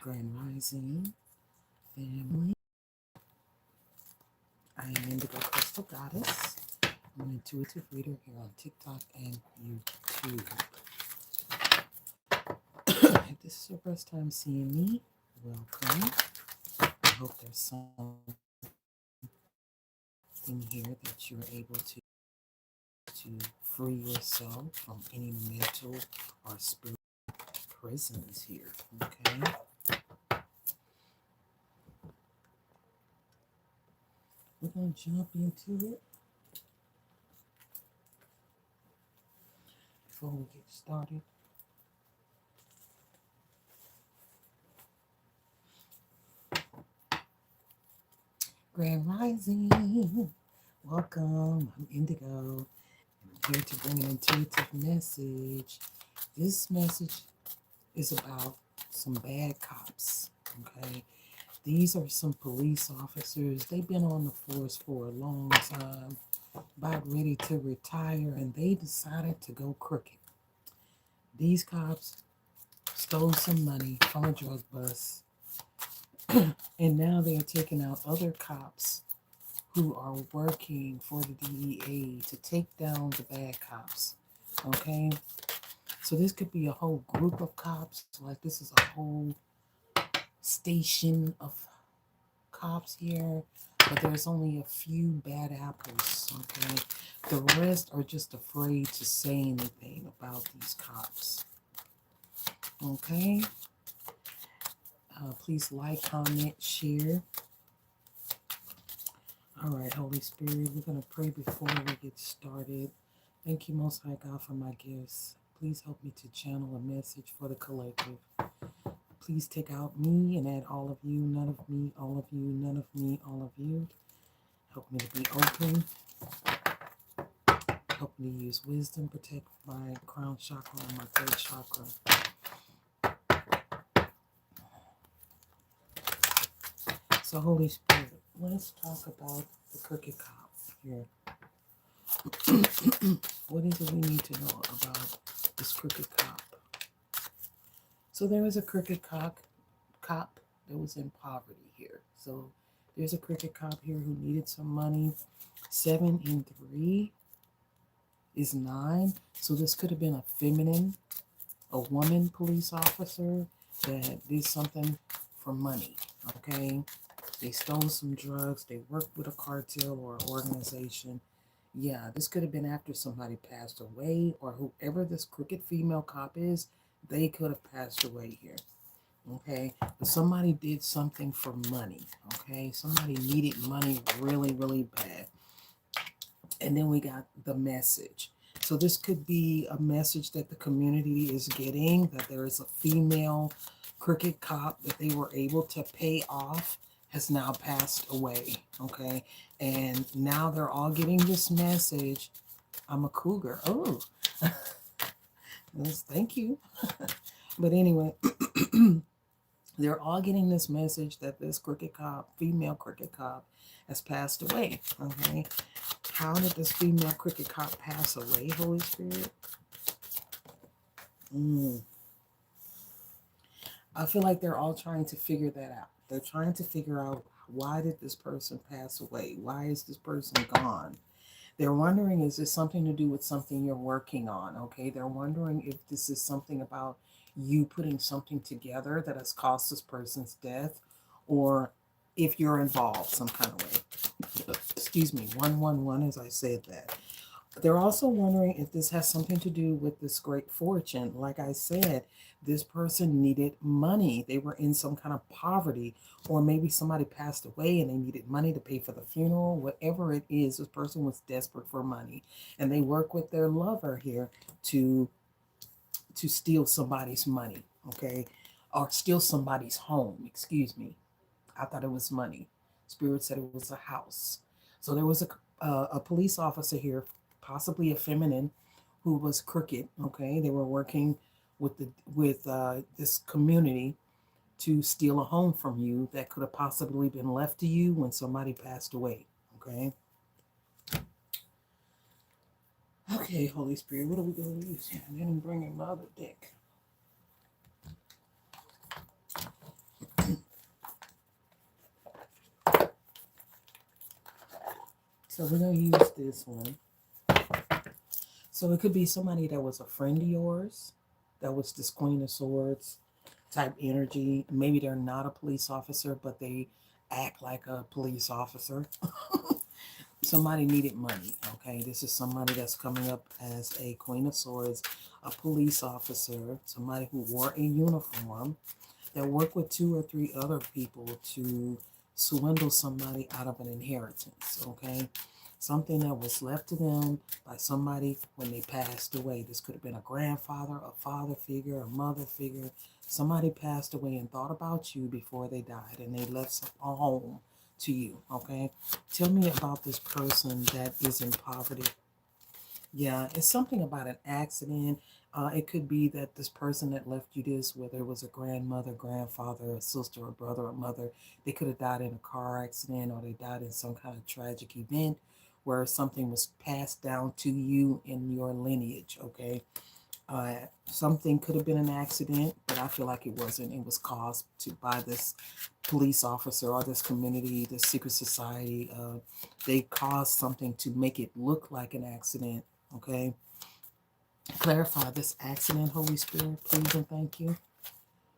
Grand Rising family. I am Indigo Crystal Goddess. I'm an intuitive reader here on TikTok and YouTube. If this is your first time seeing me, welcome. I hope there's something here that you're able to free yourself from any mental or spiritual prisons here. Okay. We're going to jump into it. Before we get started, Grand Rising, welcome. I'm Indigo. I'm here to bring an intuitive message. This message is about some bad cops. Okay, these are some police officers. They've been on the force for a long time, about ready to retire, and they decided to go crooked. These cops stole some money from a drug bust, and now they're taking out other cops who are working for the DEA to take down the bad cops. Okay? So this could be a whole group of cops. Like this is a whole station of cops here. But there's only a few bad apples. Okay? The rest are just afraid to say anything about these cops. Okay? Please like, comment, share. All right, Holy Spirit, we're going to pray before we get started. Thank you, Most High God, for my gifts. Please help me to channel a message for the collective. Please take out me and add all of you, none of me, all of you, none of me, all of you. Help me to be open. Help me to use wisdom, protect my crown chakra and my third chakra. So, Holy Spirit, let's talk about the crooked cop here. What is it we need to know about this crooked cop? So there was a crooked cop that was in poverty here. So there's a crooked cop here who needed some money. 7 and 3 is 9. So this could have been a feminine, a woman police officer that did something for money. Okay. They stole some drugs. They worked with a cartel or organization. Yeah, this could have been after somebody passed away, or whoever this crooked female cop is, they could have passed away here. Okay, but somebody did something for money. Okay, somebody needed money really, really bad. And then we got the message. So this could be a message that the community is getting, that there is a female crooked cop that they were able to pay off has now passed away. Okay, and now they're all getting this message. I'm a cougar. Oh, yes, thank you. But anyway, they're all getting this message that this crooked cop, female crooked cop, has passed away. Okay, how did this female crooked cop pass away, Holy Spirit? I feel like they're all trying to figure that out. They're trying to figure out, why did this person pass away? Why is this person gone? They're wondering, is this something to do with something you're working on? Okay, they're wondering if this is something about you putting something together that has caused this person's death, or if you're involved some kind of way. Excuse me, 111 as I said that. They're also wondering if this has something to do with this great fortune. Like I said, this person needed money. They were in some kind of poverty, or maybe somebody passed away and they needed money to pay for the funeral. Whatever it is, this person was desperate for money, and they work with their lover here to steal somebody's money, okay, or steal somebody's home. Excuse me. I thought it was money. Spirit said it was a house. So there was a police officer here, possibly a feminine, who was crooked. Okay, they were working with this community to steal a home from you that could have possibly been left to you when somebody passed away. Okay. Okay, Holy Spirit, what are we going to use here? And then bring in my other deck. So we're going to use this one. So it could be somebody that was a friend of yours, that was this Queen of Swords type energy. Maybe they're not a police officer, but they act like a police officer. Somebody needed money. Okay, this is somebody that's coming up as a Queen of Swords, a police officer, somebody who wore a uniform, that worked with two or three other people to swindle somebody out of an inheritance. Okay, something that was left to them by somebody when they passed away. This could have been a grandfather, a father figure, a mother figure. Somebody passed away and thought about you before they died, and they left a home to you. Okay, tell me about this person that is in poverty. Yeah, it's something about an accident. It could be that this person that left you this, whether it was a grandmother, grandfather, a sister, a brother, a mother, they could have died in a car accident, or they died in some kind of tragic event where something was passed down to you in your lineage. Okay, uh, something could have been an accident, but I feel like it wasn't. It was caused by this police officer or this community, this secret society. They caused something to make it look like an accident. Okay, clarify this accident, Holy Spirit, please and thank you.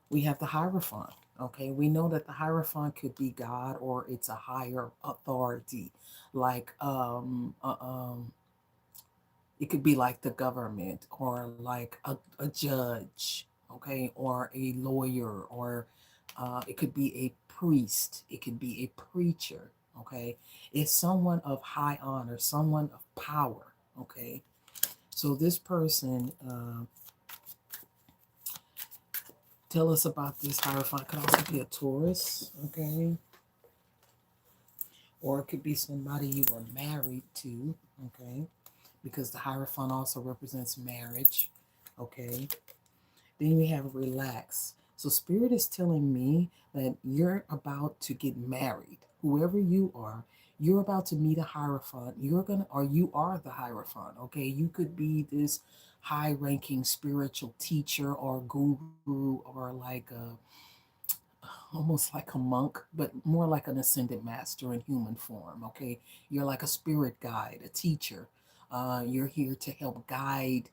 We have the Hierophant. Okay, we know that the Hierophant could be God, or it's a higher authority, like it could be like the government, or like a judge, okay, or a lawyer, or it could be a priest, it could be a preacher, okay. It's someone of high honor, someone of power, okay. So this person, tell us about this Hierophant. Could also be a Taurus, okay, or it could be somebody you were married to, okay, because the Hierophant also represents marriage, okay. Then we have relax. So Spirit is telling me that you're about to get married. Whoever you are, you're about to meet a Hierophant. You're gonna, or you are the Hierophant. Okay, you could be this high-ranking spiritual teacher or guru, or like a almost like a monk, but more like an ascended master in human form. Okay, you're like a spirit guide, a teacher. You're here to help guide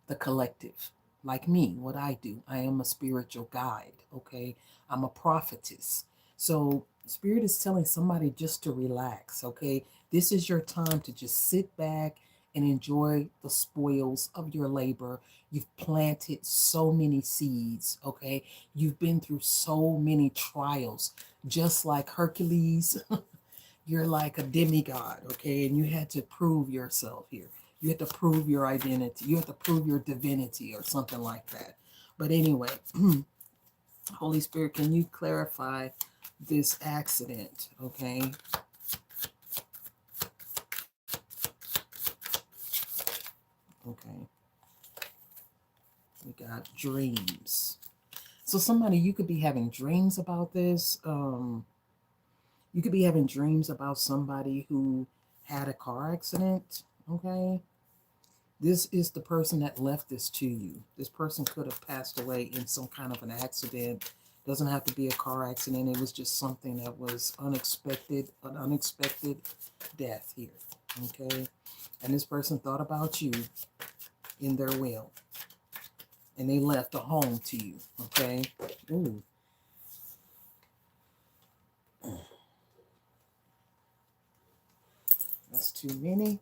the collective. Like me, what I do, I am a spiritual guide. Okay, I'm a prophetess. So Spirit is telling somebody just to relax. Okay, this is your time to just sit back and enjoy the spoils of your labor. You've planted so many seeds. Okay, you've been through so many trials, just like Hercules. You're like a demigod, okay? And you had to prove yourself here. You had to prove your identity. You had to prove your divinity or something like that. But anyway, Holy Spirit, can you clarify this accident, okay? Okay. We got dreams. So somebody, you could be having dreams about this. You could be having dreams about somebody who had a car accident, okay? This is the person that left this to you. This person could have passed away in some kind of an accident. Doesn't have to be a car accident. It was just something that was unexpected, an unexpected death here, okay? And this person thought about you in their will, and they left a home to you, okay? Ooh. That's too many.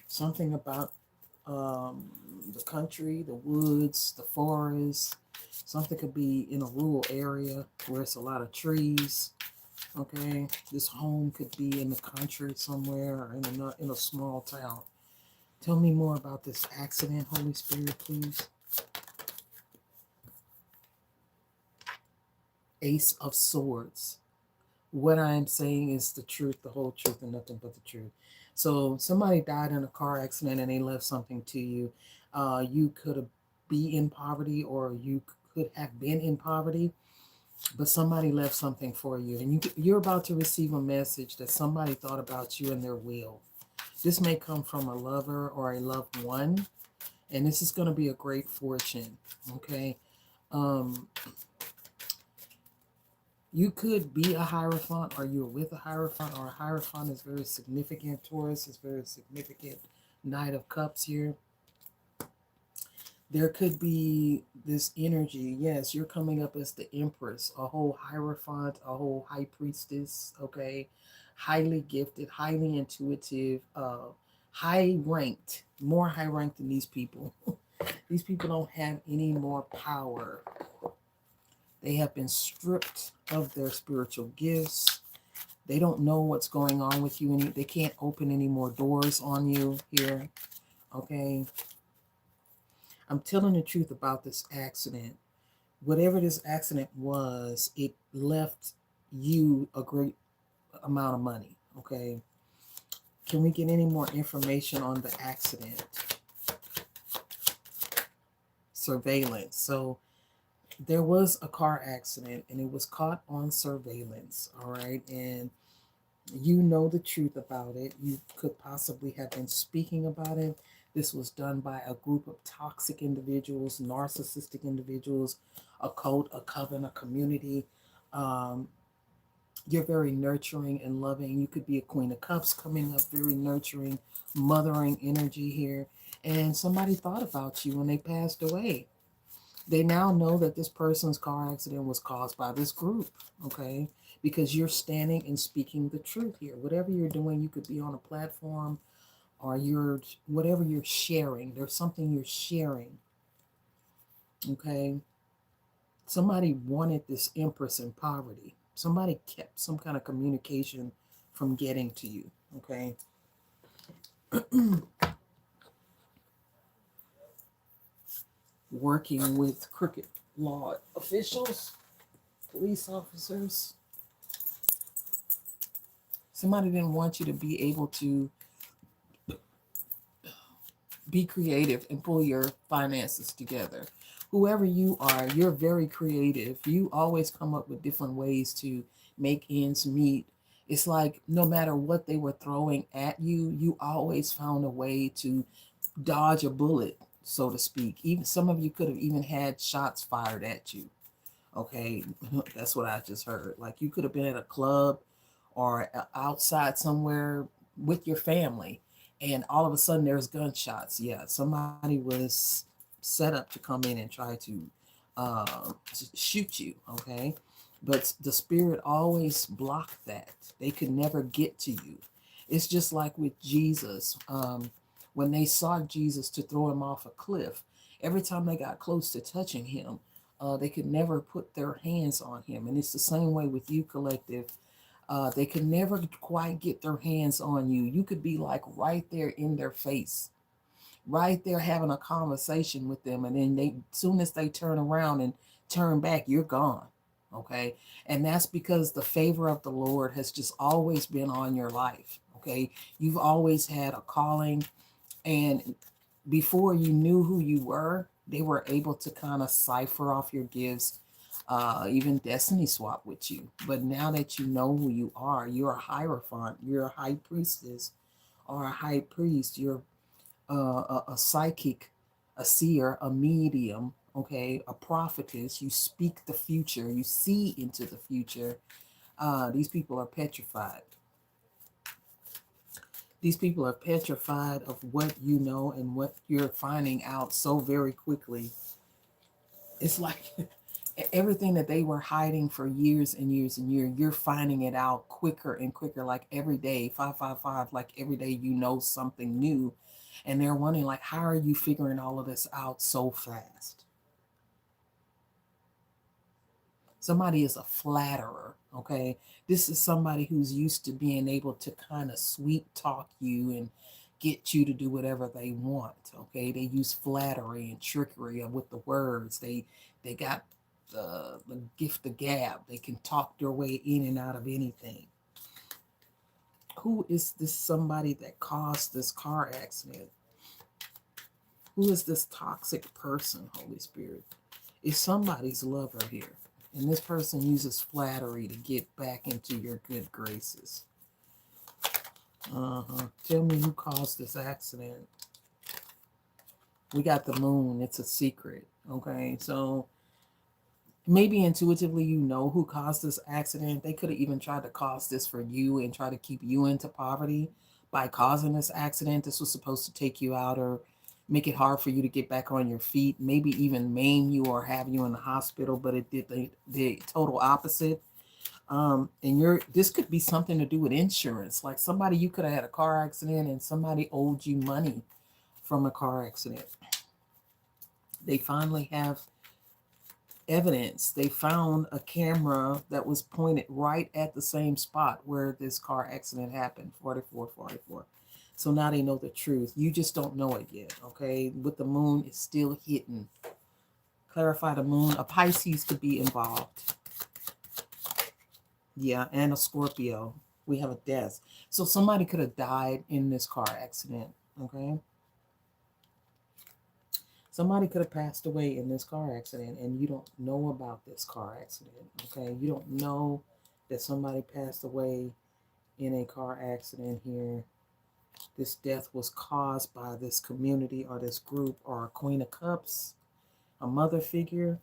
Something about the country, the woods, the forest. Something could be in a rural area where it's a lot of trees. Okay, this home could be in the country somewhere, or in a small town. Tell me more about this accident, Holy Spirit, please. Ace of Swords. What I am saying is the truth, the whole truth, and nothing but the truth. So somebody died in a car accident and they left something to you. You could be in poverty, or you could have been in poverty, but somebody left something for you, and you're about to receive a message that somebody thought about you in their will. This may come from a lover or a loved one, and this is going to be a great fortune. Okay. Um, You could be a Hierophant, or you're with a Hierophant, or a Hierophant is very significant. Taurus is very significant. Knight of Cups here. There could be this energy. Yes, you're coming up as the Empress, a whole Hierophant, a whole High Priestess, okay? Highly gifted, highly intuitive, high ranked, more high ranked than these people. These people don't have any more power. They have been stripped of their spiritual gifts. They don't know what's going on with you. They can't open any more doors on you here. Okay. I'm telling the truth about this accident. Whatever this accident was, it left you a great amount of money. Okay. Can we get any more information on the accident? Surveillance. So there was a car accident and it was caught on surveillance. All right. And you know the truth about it. You could possibly have been speaking about it. This was done by a group of toxic individuals, narcissistic individuals, a cult, a coven, a community. Um, you're very nurturing and loving. You could be a Queen of Cups coming up, very nurturing, mothering energy here. And somebody thought about you when they passed away. They now know that this person's car accident was caused by this group, okay? Because you're standing and speaking the truth here. Whatever you're doing, you could be on a platform or whatever you're sharing. There's something you're sharing, okay? Somebody wanted this Empress in poverty. Somebody kept some kind of communication from getting to you, okay? Working with crooked law officials, police officers. Somebody didn't want you to be able to be creative and pull your finances together. Whoever you are, you're very creative. You always come up with different ways to make ends meet. It's like no matter what they were throwing at you, you always found a way to dodge a bullet, so to speak. Even some of you could have even had shots fired at you. Okay, that's what I just heard. Like you could have been at a club or outside somewhere with your family, and all of a sudden there's gunshots. Yeah, somebody was set up to come in and try to shoot you. Okay, but the spirit always blocked that. They could never get to you. It's just like with Jesus. When they sought Jesus to throw him off a cliff, every time they got close to touching him, they could never put their hands on him. And it's the same way with you, collective. They could never quite get their hands on you. You could be like right there in their face, right there having a conversation with them. And then soon as they turn around and turn back, you're gone. Okay. And that's because the favor of the Lord has just always been on your life. Okay. You've always had a calling, and before you knew who you were, they were able to kind of cipher off your gifts, even destiny swap with you. But now that you know who you are, you're a hierophant, you're a high priestess or a high priest, you're a psychic, a seer, a medium, okay, a prophetess. You speak the future, you see into the future. These people are petrified. These people are petrified of what you know and what you're finding out so very quickly. It's like everything that they were hiding for years and years and years, you're finding it out quicker and quicker, like every day, 555, like every day you know something new. And they're wondering, like, how are you figuring all of this out so fast? Somebody is a flatterer, okay? This is somebody who's used to being able to kind of sweet talk you and get you to do whatever they want, okay? They use flattery and trickery with the words. They got the gift of gab. They can talk their way in and out of anything. Who is this somebody that caused this car accident? Who is this toxic person, Holy Spirit? Is somebody's lover here. And this person uses flattery to get back into your good graces. Tell me who caused this accident. We got the moon. It's a secret. Okay, so Maybe intuitively you know who caused this accident. They could have even tried to cause this for you and try to keep you into poverty by causing this accident. This was supposed to take you out or make it hard for you to get back on your feet, maybe even maim you or have you in the hospital, but it did the total opposite. And this could be something to do with insurance. Like somebody, you could have had a car accident and somebody owed you money from a car accident. They finally have evidence. They found a camera that was pointed right at the same spot where this car accident happened, 4444. So now they know the truth. You just don't know it yet, okay? With the moon, it's still hidden. Clarify the moon. A Pisces could be involved. Yeah, and a Scorpio. We have a death. So somebody could have died in this car accident, okay? Somebody could have passed away in this car accident and you don't know about this car accident, okay? You don't know that somebody passed away in a car accident here. This death was caused by this community or this group or a Queen of Cups, a mother figure.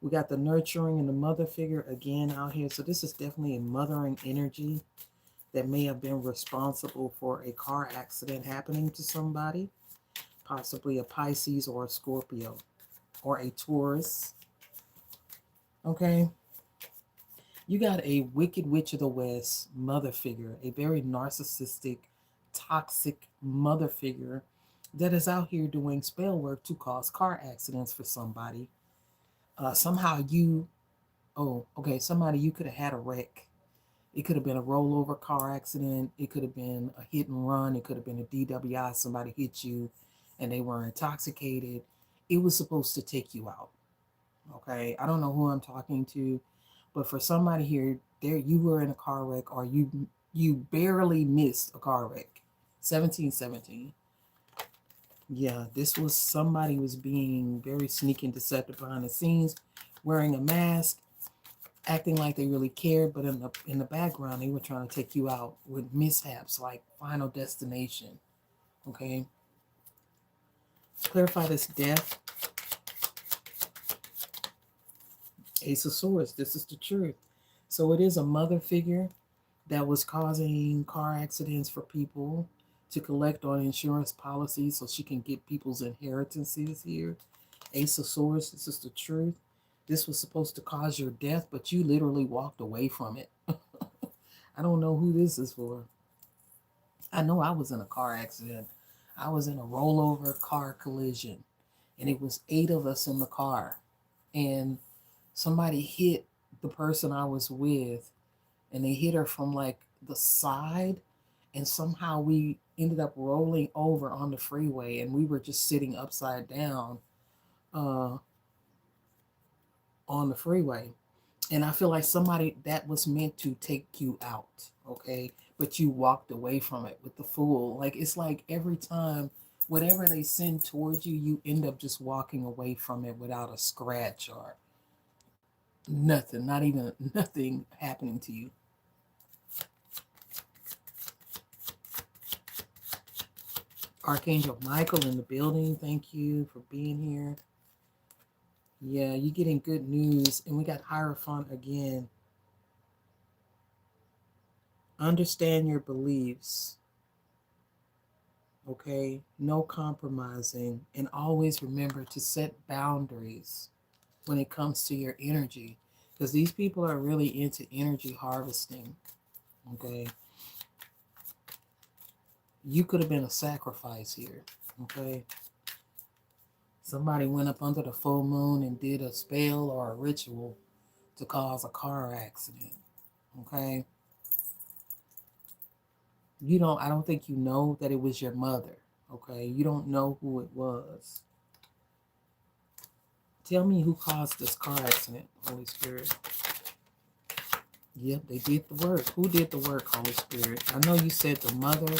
We got the nurturing and the mother figure again out here. So this is definitely a mothering energy that may have been responsible for a car accident happening to somebody. Possibly a Pisces or a Scorpio or a Taurus. Okay. You got a wicked witch of the West mother figure, a very narcissistic, toxic mother figure that is out here doing spell work to cause car accidents for somebody. Somehow somebody, you could have had a wreck. It could have been a rollover car accident. It could have been a hit and run. It could have been a DWI. Somebody hit you and they were intoxicated. It was supposed to take you out. Okay. I don't know who I'm talking to, but for somebody here, there you were in a car wreck or you barely missed a car wreck. 1717. Yeah, this was somebody was being very sneaky and deceptive behind the scenes, wearing a mask, acting like they really cared, but in the background they were trying to take you out with mishaps like Final Destination. Okay. Clarify this death. Ace of Swords. This is the truth. So it is a mother figure that was causing car accidents for people to collect on insurance policies so she can get people's inheritances here. Ace of Swords. This is the truth. This was supposed to cause your death, but you literally walked away from it. I don't know who this is for. I know I was in a car accident. I was in a rollover car collision, and it was 8 of us in the car. And somebody hit the person I was with, and they hit her from like the side, and somehow we ended up rolling over on the freeway, and we were just sitting upside down uh, on the freeway. And I feel like somebody that was meant to take you out, okay? But you walked away from it with the fool. Like it's like every time, whatever they send towards you, you end up just walking away from it without a scratch or nothing, not even nothing happening to you. Archangel Michael in the building, thank you for being here. Yeah, you're getting good news. And we got Hierophant again. Understand your beliefs. Okay? No compromising. And always remember to set boundaries when it comes to your energy. Because these people are really into energy harvesting. Okay? You could have been a sacrifice here. Okay? Somebody went up under the full moon and did a spell or a ritual to cause a car accident. Okay? I don't think you know that it was your mother. Okay? You don't know who it was. Tell me who caused this car accident, Holy Spirit. Yep, they did the work. Who did the work, Holy Spirit? I know you said the mother.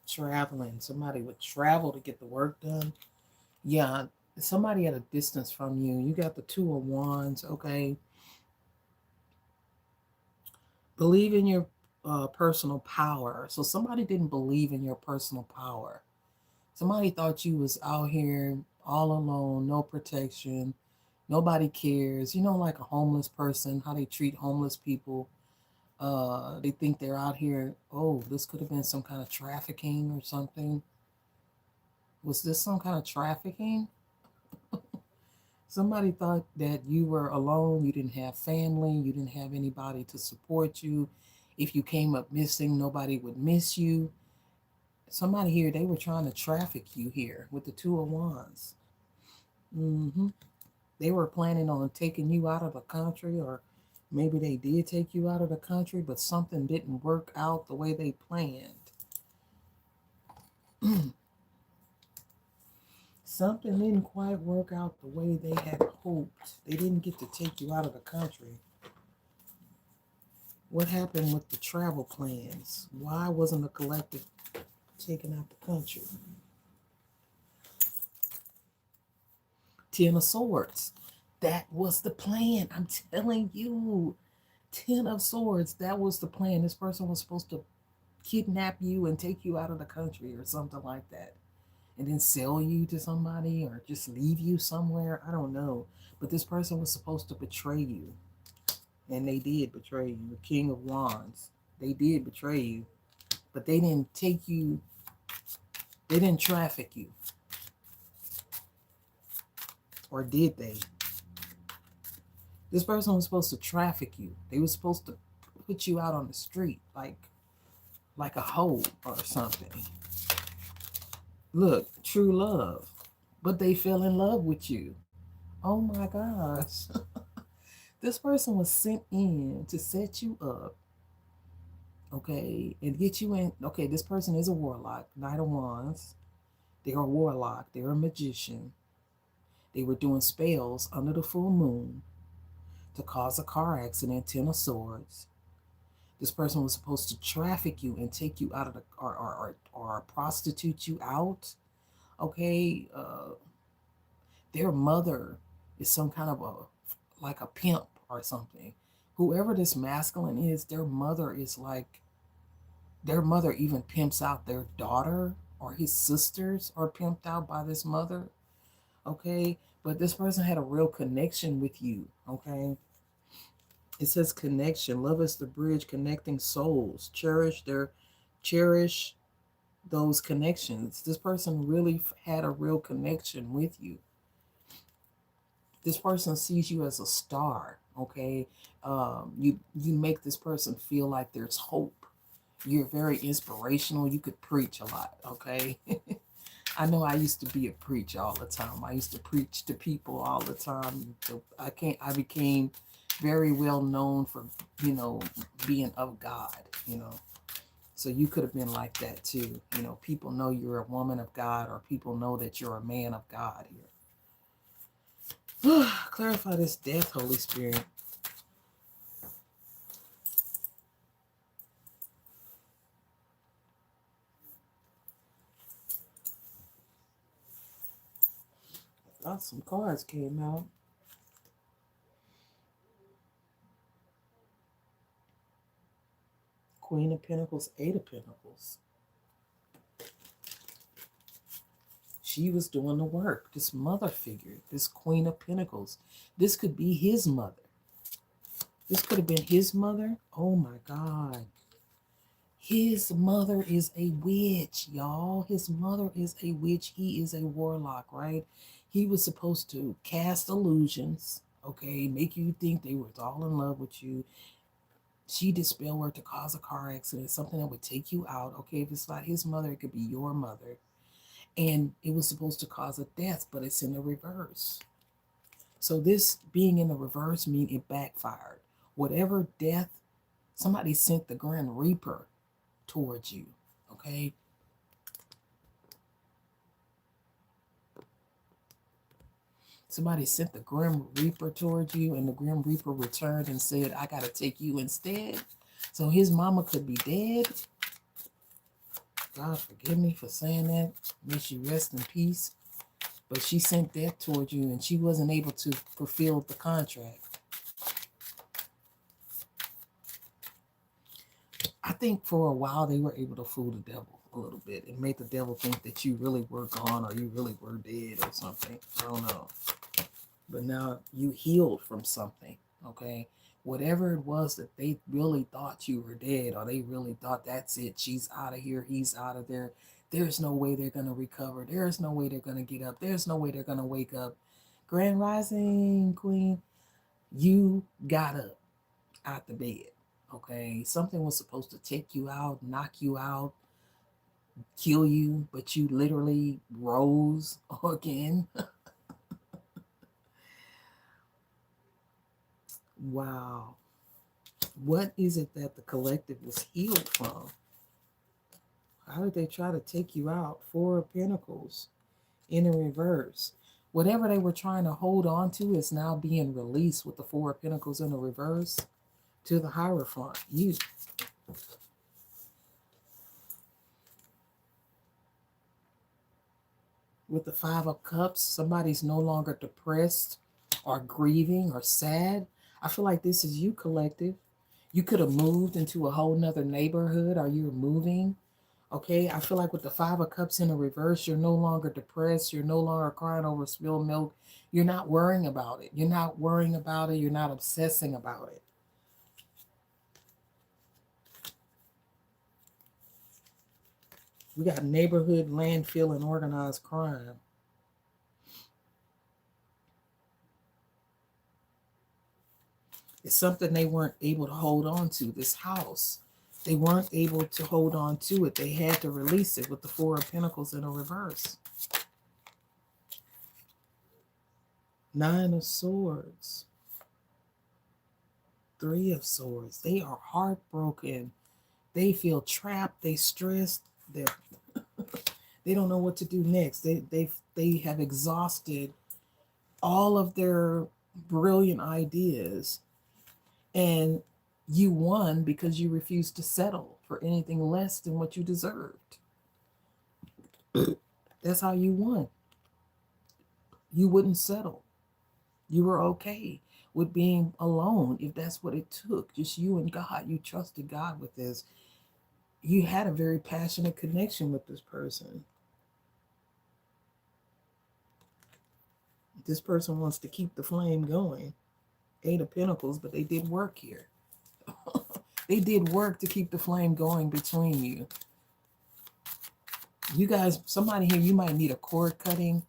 Traveling. Somebody would travel to get the work done. Yeah, somebody at a distance from you. You got the 2 of Wands, okay? Believe in your personal power. So somebody didn't believe in your personal power. Somebody thought you was out here all alone, no protection, nobody cares. You know, like a homeless person, how they treat homeless people. They think they're out here. Oh, this could have been some kind of trafficking or something. Was this some kind of trafficking? Somebody thought that you were alone, you didn't have family, you didn't have anybody to support you. If you came up missing, nobody would miss you. Somebody here, they were trying to traffic you here with the Two of Wands. hmm They were planning on taking you out of the country, or maybe they did take you out of the country, but something didn't work out the way they planned. Something didn't quite work out the way they had hoped. They didn't get to take you out of the country. What happened with the travel plans? Why wasn't the collective taken out the country? Ten of Swords. That was the plan. I'm telling you. Ten of Swords. That was the plan. This person was supposed to kidnap you and take you out of the country or something like that. And then sell you to somebody or just leave you somewhere. I don't know. But this person was supposed to betray you. And they did betray you. The King of Wands. They did betray you. But they didn't take you, they didn't traffic you. Or did they? This person was supposed to traffic you. They were supposed to put you out on the street like a hoe or something. Look, true love. But they fell in love with you. Oh my gosh. This person was sent in to set you up, okay, and get you in. Okay, this person is a warlock, Knight of Wands. They're a warlock, they're a magician. They were doing spells under the full moon to cause a car accident, Ten of Swords. This person was supposed to traffic you and take you out of the, or prostitute you out, okay? Their mother is some kind of like a pimp or something. Whoever this masculine is, their mother even pimps out their daughter, or his sisters are pimped out by this mother, okay? But this person had a real connection with you, okay? It says connection. Love is the bridge connecting souls. Cherish those connections. This person really had a real connection with you. This person sees you as a star, okay? You make this person feel like there's hope. You're very inspirational. You could preach a lot, okay? I know I used to be a preacher all the time. I used to preach to people all the time. I became very well known for, being of God, So you could have been like that too. People know you're a woman of God, or people know that you're a man of God here. Clarify this death, Holy Spirit. I thought some cards came out. Queen of Pentacles, Eight of Pentacles. She was doing the work. This mother figure, this Queen of Pentacles. This could be his mother. This could have been his mother. Oh my God. His mother is a witch, y'all. His mother is a witch. He is a warlock, right? He was supposed to cast illusions, okay? Make you think they were all in love with you. She did spell work to cause a car accident, something that would take you out. Okay, if it's not his mother, it could be your mother. And it was supposed to cause a death, but it's in the reverse. So this being in the reverse means it backfired. Whatever death, somebody sent the Grim Reaper towards you, okay? Somebody sent the Grim Reaper towards you, and the Grim Reaper returned and said, I got to take you instead. So his mama could be dead. God forgive me for saying that. May she rest in peace. But she sent death towards you, and she wasn't able to fulfill the contract. I think for a while they were able to fool the devil a little bit and make the devil think that you really were gone or you really were dead or something. I don't know. But now you healed from something, okay? Whatever it was that they really thought you were dead, or they really thought that's it, she's out of here, he's out of there. There's no way they're going to recover. There's no way they're going to get up. There's no way they're going to wake up. Grand Rising, Queen, you got up out the bed, okay? Something was supposed to take you out, knock you out, kill you, but you literally rose again. Wow. What is it that the collective was healed from? How did they try to take you out? Four of Pentacles in a reverse. Whatever they were trying to hold on to is now being released with the Four of Pentacles in the reverse to the Hierophant. You. With the Five of Cups, somebody's no longer depressed or grieving or sad. I feel like this is you, collective. You could have moved into a whole nother neighborhood, or you're moving. Okay, I feel like with the Five of Cups in the reverse, you're no longer depressed. You're no longer crying over spilled milk. You're not worrying about it. You're not worrying about it. You're not obsessing about it. We got neighborhood, landfill, and organized crime. It's something they weren't able to hold on to, this house. They weren't able to hold on to it. They had to release it with the Four of Pentacles in a reverse. Nine of Swords. Three of Swords. They are heartbroken. They feel trapped. They stressed. They don't know what to do next. They have exhausted all of their brilliant ideas. And you won because you refused to settle for anything less than what you deserved. That's how you won. You wouldn't settle. You were okay with being alone if that's what it took. Just you and God. You trusted God with this. You had a very passionate connection with this person. This person wants to keep the flame going. Eight of Pentacles, but they did work here. They did work to keep the flame going between you. You guys, somebody here, you might need a cord cutting.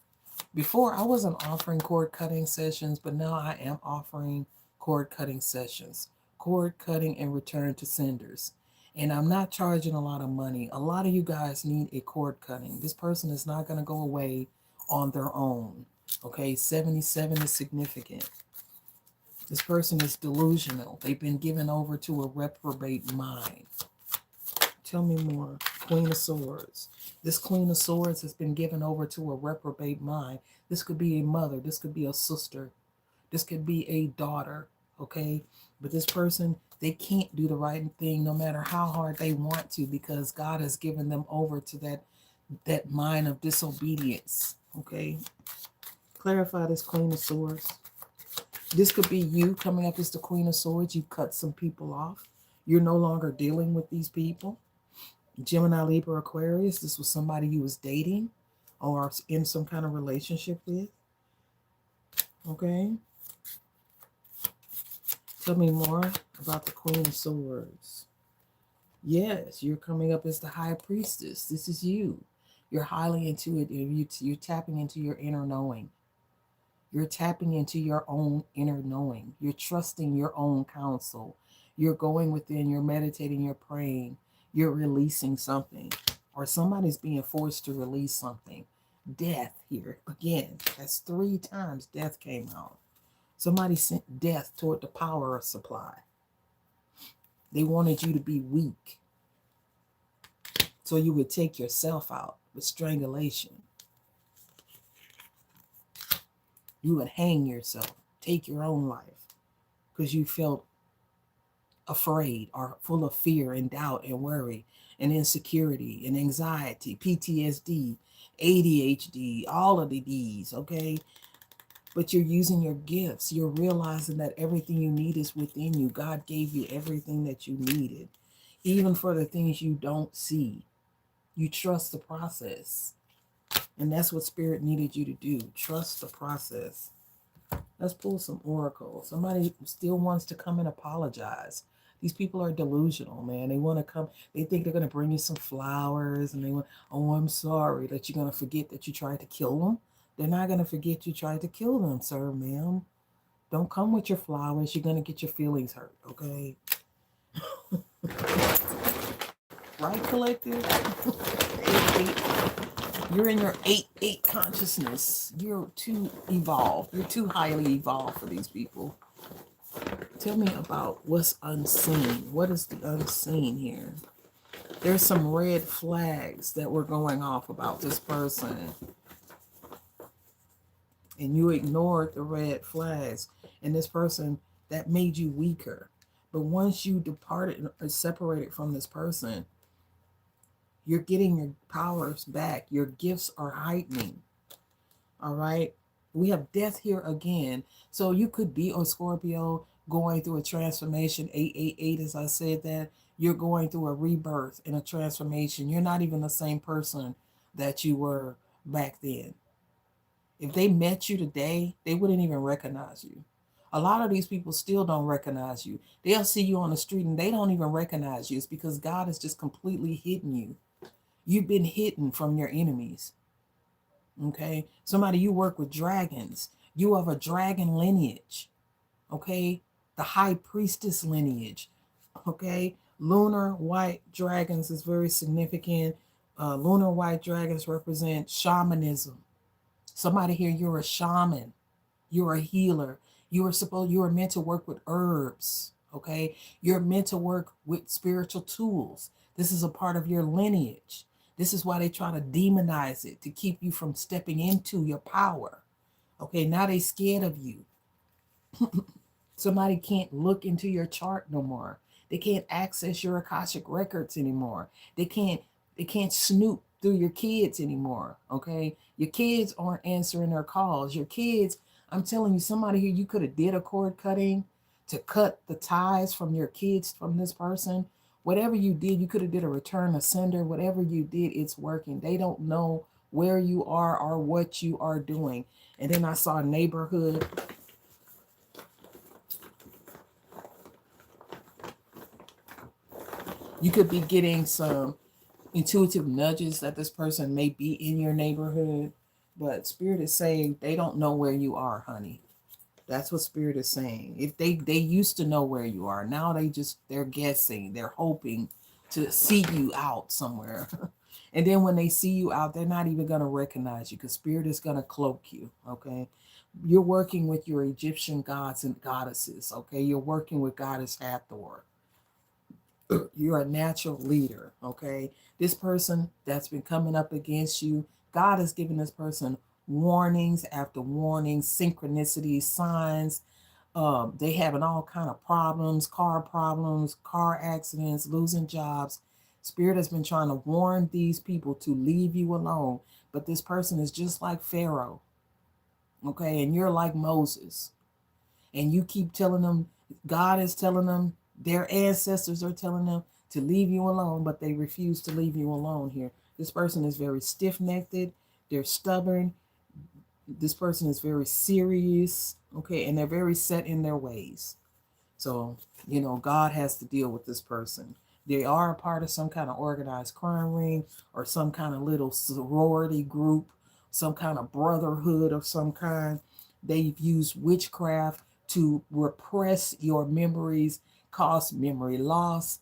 Before, I wasn't offering cord cutting sessions, but now I am offering cord cutting sessions. Cord cutting and return to senders. And I'm not charging a lot of money. A lot of you guys need a cord cutting. This person is not going to go away on their own. Okay, 77 is significant. This person is delusional. They've been given over to a reprobate mind. Tell me more. Queen of Swords. This Queen of Swords has been given over to a reprobate mind. This could be a mother. This could be a sister. This could be a daughter. Okay? But this person, they can't do the right thing no matter how hard they want to, because God has given them over to that mind of disobedience. Okay? Clarify this Queen of Swords. This could be you coming up as the Queen of Swords. You cut some people off. You're no longer dealing with these people. Gemini, Libra, Aquarius. This was somebody you was dating or in some kind of relationship with. Okay. Tell me more about the Queen of Swords. Yes, you're coming up as the High Priestess. This is you. You're highly intuitive. You're tapping into your inner knowing. You're tapping into your own inner knowing. You're trusting your own counsel. You're going within, you're meditating, you're praying. You're releasing something. Or somebody's being forced to release something. Death here. Again, that's 3 times death came out. Somebody sent death toward the power supply. They wanted you to be weak, so you would take yourself out with strangulation. You would hang yourself, take your own life, because you felt afraid or full of fear and doubt and worry and insecurity and anxiety, PTSD, ADHD, all of the D's, okay? But you're using your gifts. You're realizing that everything you need is within you. God gave you everything that you needed. even for the things you don't see. You trust the process. And that's what Spirit needed you to do. Trust the process. Let's pull some oracle. Somebody still wants to come and apologize. These people are delusional, man. They want to come, they think they're going to bring you some flowers and they want, oh, I'm sorry, that you're going to forget that you tried to kill them. They're not going to forget you tried to kill them, sir, ma'am. Don't come with your flowers. You're going to get your feelings hurt, okay? Right, collective? 8-8. You're in your 8-8 consciousness. You're too evolved. You're too highly evolved for these people. Tell me about what's unseen. What is the unseen here? There's some red flags that were going off about this person. And you ignored the red flags. And this person, that made you weaker. But once you departed or separated from this person, you're getting your powers back. Your gifts are heightening. All right. We have death here again. So you could be a Scorpio going through a transformation. 888, as I said that. You're going through a rebirth and a transformation. You're not even the same person that you were back then. If they met you today, they wouldn't even recognize you. A lot of these people still don't recognize you. They'll see you on the street and they don't even recognize you. It's because God has just completely hidden you. You've been hidden from your enemies. Okay? Somebody, you work with dragons. You have a dragon lineage. Okay? The high priestess lineage. Okay? Lunar white dragons is very significant. Lunar white dragons represent shamanism. Somebody here, you're a shaman. You're a healer. You are meant to work with herbs. Okay? You're meant to work with spiritual tools. This is a part of your lineage. This is why they try to demonize it, to keep you from stepping into your power. Okay, now they scared of you. Somebody can't look into your chart no more. They can't access your Akashic records anymore. They can't snoop through your kids anymore. Okay, your kids aren't answering their calls. Your kids, I'm telling you, somebody here, you could have did a cord cutting to cut the ties from your kids from this person. Whatever you did, you could have did a return to sender. Whatever you did, it's working. They don't know where you are or what you are doing. And then I saw neighborhood. You could be getting some intuitive nudges that this person may be in your neighborhood. But Spirit is saying they don't know where you are, honey. That's what Spirit is saying. If they used to know where you are, now they're guessing, they're hoping to see you out somewhere. And then when they see you out, they're not even going to recognize you because Spirit is going to cloak you. Okay, you're working with your Egyptian gods and goddesses. Okay, you're working with Goddess Hathor. You're a natural leader. Okay, this person that's been coming up against you, God has given this person warnings after warnings, synchronicities, signs. They having all kind of problems, car accidents, losing jobs. Spirit has been trying to warn these people to leave you alone. But this person is just like Pharaoh. Okay, and you're like Moses. And you keep telling them, God is telling them, their ancestors are telling them to leave you alone, but they refuse to leave you alone here. This person is very stiff-necked. They're stubborn. This person is very serious, okay, and they're very set in their ways. So, God has to deal with this person. They are a part of some kind of organized crime ring or some kind of little sorority group, some kind of brotherhood of some kind. They've used witchcraft to repress your memories, cause memory loss,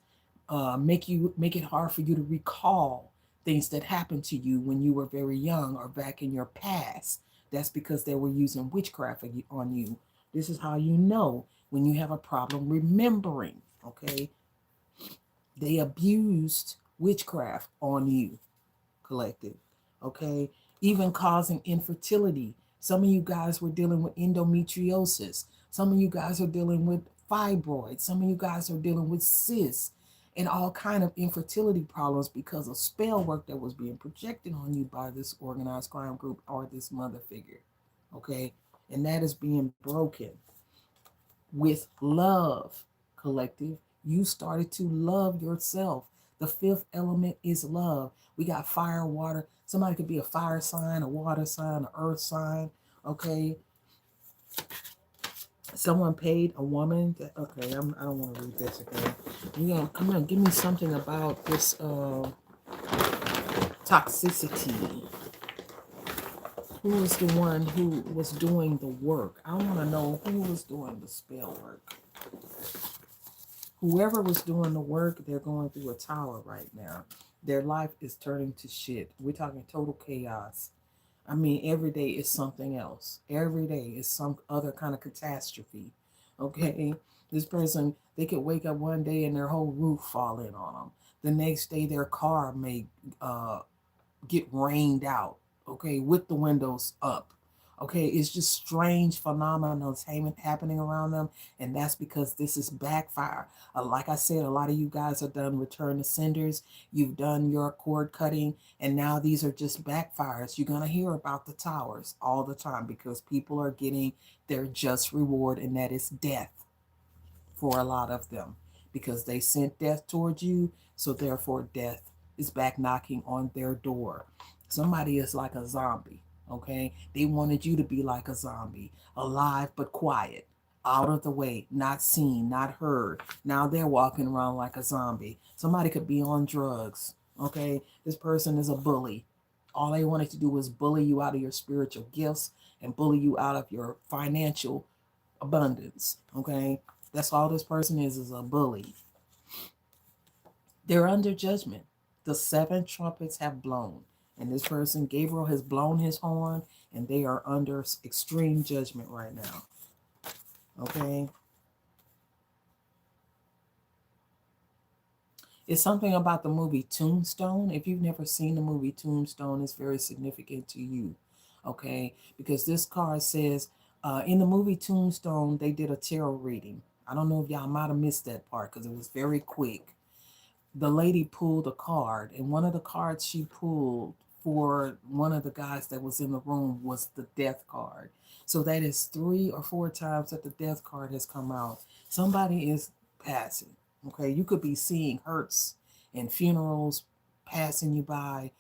make it hard for you to recall things that happened to you when you were very young or back in your past. That's because they were using witchcraft on you. This is how you know when you have a problem remembering, okay? They abused witchcraft on you, collective, okay? Even causing infertility. Some of you guys were dealing with endometriosis. Some of you guys are dealing with fibroids. Some of you guys are dealing with cysts and all kind of infertility problems because of spell work that was being projected on you by this organized crime group or this mother figure, okay? And that is being broken with love, collective. You started to love yourself. The fifth element is love. We got fire, water. Somebody could be a fire sign, a water sign, an earth sign. Okay. Someone paid a woman. Okay, I don't want to read this again. You know, come on, give me something about this toxicity. Who was the one who was doing the work? I want to know who was doing the spell work. Whoever was doing the work, they're going through a tower right now. Their life is turning to shit. We're talking total chaos. I mean, every day is something else. Every day is some other kind of catastrophe. Okay? This person, they could wake up one day and their whole roof fall in on them. The next day, their car may get rained out, okay, with the windows up. Okay, it's just strange phenomena that's happening around them, and that's because this is backfire. Like I said, a lot of you guys are done return to senders. You've done your cord cutting, and now these are just backfires. You're gonna hear about the towers all the time because people are getting their just reward, and that is death for a lot of them because they sent death towards you, so therefore death is back knocking on their door. Somebody is like a zombie, okay? They wanted you to be like a zombie, alive but quiet, out of the way, not seen, not heard. Now they're walking around like a zombie. Somebody could be on drugs, okay? This person is a bully. All they wanted to do was bully you out of your spiritual gifts and bully you out of your financial abundance, okay? That's all this person is a bully. They're under judgment. The seven trumpets have blown, and this person, Gabriel, has blown his horn, and they are under extreme judgment right now. Okay? It's something about the movie Tombstone. If you've never seen the movie Tombstone, it's very significant to you. Okay? Because this card says, in the movie Tombstone, they did a tarot reading. I don't know if y'all might have missed that part because it was very quick. The lady pulled a card, and one of the cards she pulled for one of the guys that was in the room was the death card. So that is 3 or 4 times that the death card has come out. Somebody is passing. Okay, you could be seeing hearse and funerals passing you by,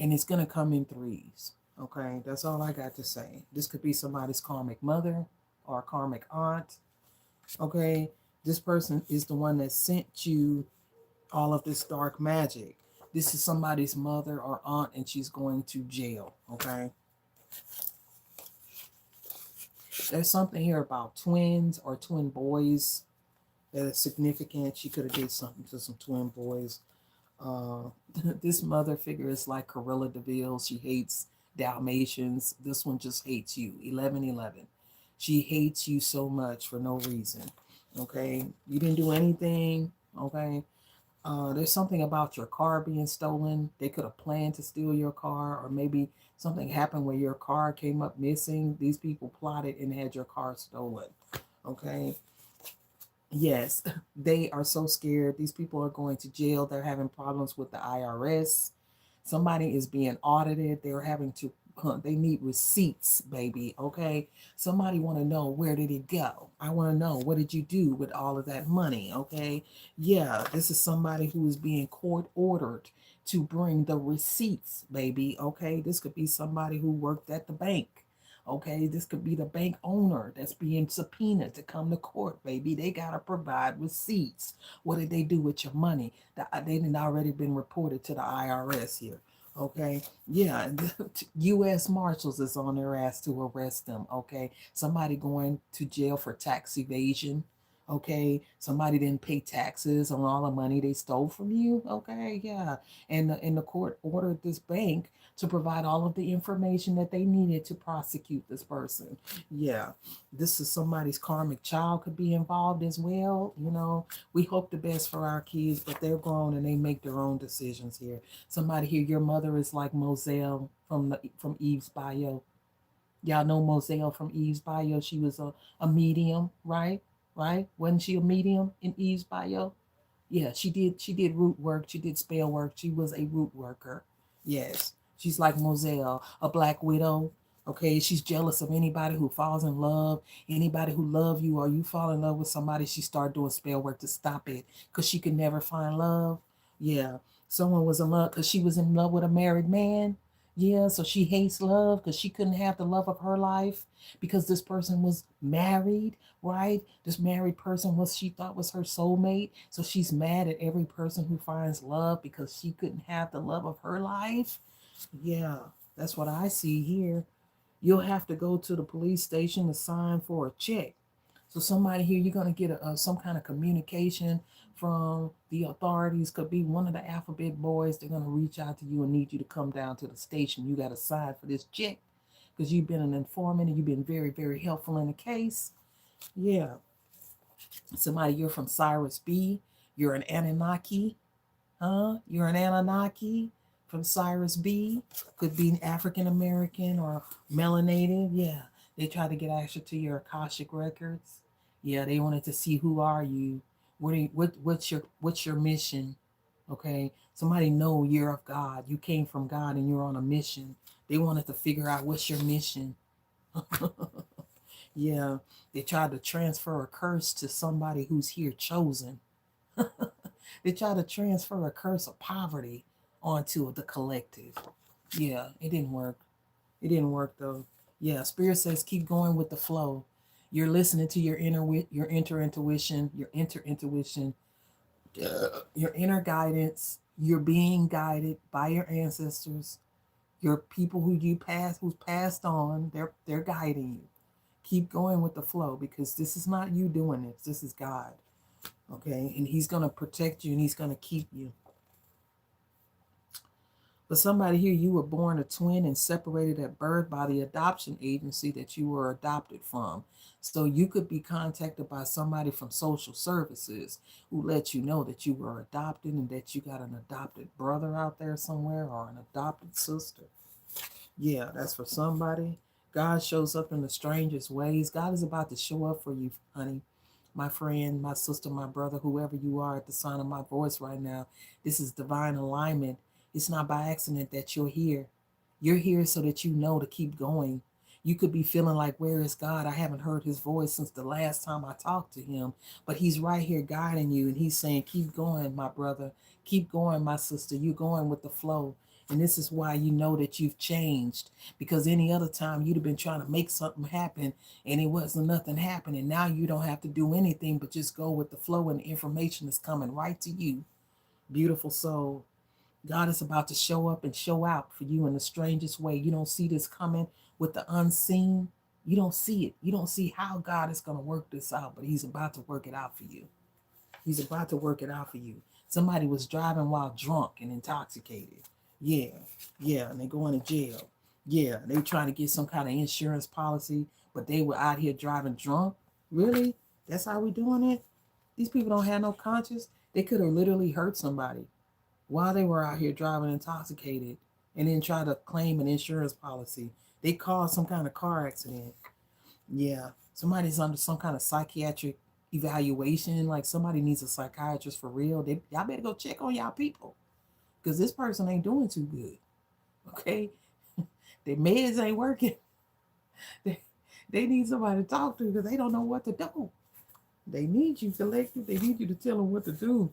and it's gonna come in threes. Okay, that's all I got to say. This could be somebody's karmic mother or karmic aunt. Okay, this person is the one that sent you all of this dark magic. This is somebody's mother or aunt, and she's going to jail. Okay. There's something here about twins or twin boys that is significant. She could have did something to some twin boys. Uh, this mother figure is like Corilla DeVille. She hates Dalmatians. This one just hates you. 1111. She hates you so much for no reason. Okay. You didn't do anything. Okay. There's something about your car being stolen. They could have planned to steal your car, or maybe something happened where your car came up missing. These people plotted and had your car stolen. Okay. Yes, they are so scared. These people are going to jail. They're having problems with the IRS. Somebody is being audited. They're having to, they need receipts, baby. Okay. Somebody want to know, where did it go? I want to know, what did you do with all of that money? Okay. Yeah, this is somebody who is being court ordered to bring the receipts, baby. Okay. This could be somebody who worked at the bank. Okay, this could be the bank owner that's being subpoenaed to come to court, baby. They got to provide receipts. What did they do with your money? They didn't already been reported to the IRS here. Okay, yeah, U.S. Marshals is on their ass to arrest them. Okay, somebody going to jail for tax evasion. Okay, somebody didn't pay taxes on all the money they stole from you. Okay, yeah, and the court ordered this bank to provide all of the information that they needed to prosecute this person. Yeah, this is somebody's karmic child could be involved as well. You know, we hope the best for our kids, but they're grown and they make their own decisions here. Somebody here, your mother is like Moselle from Eve's Bio. Y'all know Moselle from Eve's Bio. She was a medium, right? Right? Wasn't she a medium in Eve's Bio? Yeah, she did root work, she did spell work, she was a root worker. Yes. She's like Moselle, a black widow. Okay, she's jealous of anybody who falls in love, anybody who love you, or you fall in love with somebody. She start doing spell work to stop it because she could never find love. Yeah, someone was in love because she was in love with a married man. Yeah, so she hates love because she couldn't have the love of her life because this person was married, right? This married person was she thought was her soulmate. So she's mad at every person who finds love because she couldn't have the love of her life. Yeah, that's what I see here. You'll have to go to the police station to sign for a check. So somebody here, you're going to get some kind of communication from the authorities. Could be one of the alphabet boys. They're going to reach out to you and need you to come down to the station. You got to sign for this check because you've been an informant and you've been very, very helpful in the case. Yeah. Somebody, you're from Cyrus B. You're an Anunnaki. Huh? You're an Anunnaki from Cyrus B. Could be African American or melanated. Yeah. They try to get access to your Akashic records. Yeah, they wanted to see who are you. What's your mission? Okay. Somebody know you're of God. You came from God and you're on a mission. They wanted to figure out what's your mission. Yeah. They tried to transfer a curse to somebody who's here chosen. They try to transfer a curse of poverty onto the collective. Yeah, it didn't work. It didn't work though. Yeah, Spirit says keep going with the flow. You're listening to your inner intuition, your inner guidance. You're being guided by your ancestors, your people who's passed on. They're guiding you. Keep going with the flow because this is not you doing this. This is God. Okay, and He's gonna protect you and He's gonna keep you. For somebody here, you were born a twin and separated at birth by the adoption agency that you were adopted from. So you could be contacted by somebody from social services who let you know that you were adopted and that you got an adopted brother out there somewhere or an adopted sister. Yeah, that's for somebody. God shows up in the strangest ways. God is about to show up for you, honey. My friend, my sister, my brother, whoever you are at the sound of my voice right now. This is divine alignment. It's not by accident that you're here. You're here so that you know to keep going. You could be feeling like, where is God? I haven't heard his voice since the last time I talked to him. But he's right here guiding you. And he's saying, keep going, my brother. Keep going, my sister. You're going with the flow. And this is why you know that you've changed. Because any other time you'd have been trying to make something happen and it wasn't nothing happening. Now you don't have to do anything but just go with the flow and the information is coming right to you. Beautiful soul. God is about to show up and show out for you in the strangest way. You don't see this coming with the unseen. You don't see it. You don't see how God is going to work this out, but he's about to work it out for you. He's about to work it out for you. Somebody was driving while drunk and intoxicated. Yeah, yeah, and they going to jail. Yeah, they trying to get some kind of insurance policy, but they were out here driving drunk. Really? That's how we doing it? These people don't have no conscience. They could have literally hurt somebody while they were out here driving intoxicated and then try to claim an insurance policy. They caused some kind of car accident. Yeah, somebody's under some kind of psychiatric evaluation. Like somebody needs a psychiatrist for real. Y'all better go check on y'all people because this person ain't doing too good. Okay, their meds ain't working. They, they need somebody to talk to because they don't know what to do. They need you collective. They need you to tell them what to do.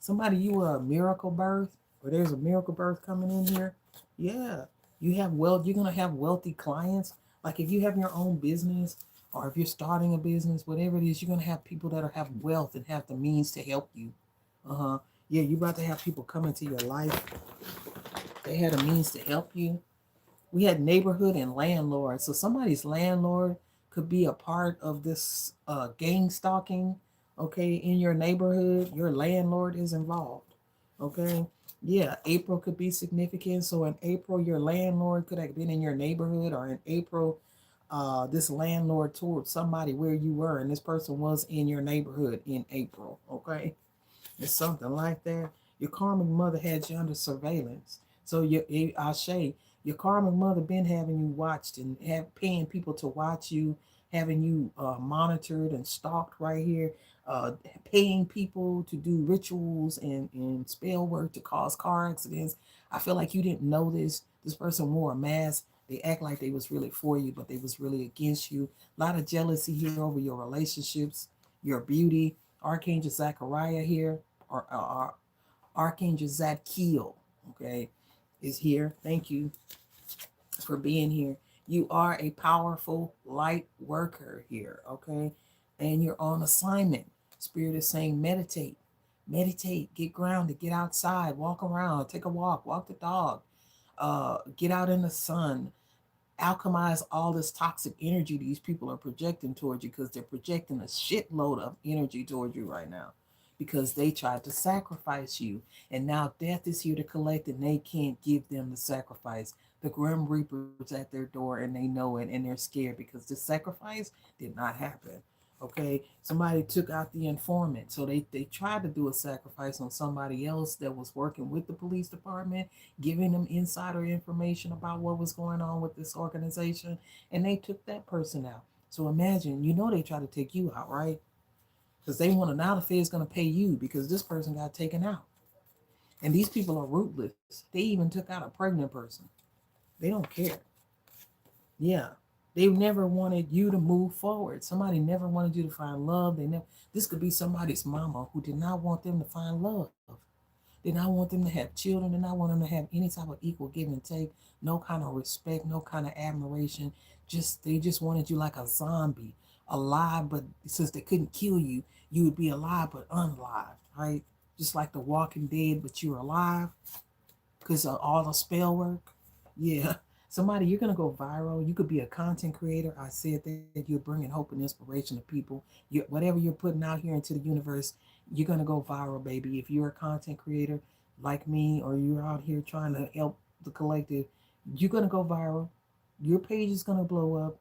Somebody, you were a miracle birth, or there's a miracle birth coming in here. Yeah, you have wealth. You're gonna have wealthy clients. Like if you have your own business, or if you're starting a business, whatever it is, you're gonna have people that have wealth and have the means to help you. Uh huh. Yeah, you're about to have people come into your life. They had a means to help you. We had neighborhood and landlord. So somebody's landlord could be a part of this gang stalking. Okay, in your neighborhood, your landlord is involved. Okay, yeah, April could be significant. So in April, your landlord could have been in your neighborhood, or in April, this landlord told somebody where you were, and this person was in your neighborhood in April. Okay, it's something like that. Your karmic mother had you under surveillance. So Ashe, your karmic mother been having you watched and paying people to watch you, having you monitored and stalked right here, uh, paying people to do rituals and spell work to cause car accidents. I feel like you didn't know this. This person wore a mask. They act like they was really for you, but they was really against you. A lot of jealousy here over your relationships, your beauty. Archangel Zachariah here, or Archangel Zadkiel, okay, is here. Thank you for being here. You are a powerful light worker here, okay? And you're on assignment. Spirit is saying meditate. Meditate, get grounded, get outside, walk around, take a walk the dog, get out in the sun, alchemize all this toxic energy these people are projecting towards you, because they're projecting a shitload of energy towards you right now because they tried to sacrifice you, and now death is here to collect, and they can't give them the sacrifice. The grim reaper's at their door, and they know it, and they're scared because the sacrifice did not happen. Okay, somebody took out the informant, so they tried to do a sacrifice on somebody else that was working with the police department, giving them insider information about what was going on with this organization, and they took that person out. So imagine, they try to take you out, right? Because they want to, now the Fed's going to pay you because this person got taken out. And these people are rootless. They even took out a pregnant person. They don't care. Yeah. They never wanted you to move forward. Somebody never wanted you to find love. This could be somebody's mama who did not want them to find love. Did not want them to have children. Did not want them to have any type of equal give and take. No kind of respect. No kind of admiration. They just wanted you like a zombie, alive, but since they couldn't kill you, you would be alive but unalive, right? Just like the Walking Dead, but you're alive because of all the spell work. Yeah. Somebody, you're going to go viral. You could be a content creator. I said that you're bringing hope and inspiration to people. Whatever you're putting out here into the universe, you're going to go viral, baby. If you're a content creator like me, or you're out here trying to help the collective, you're going to go viral. Your page is going to blow up.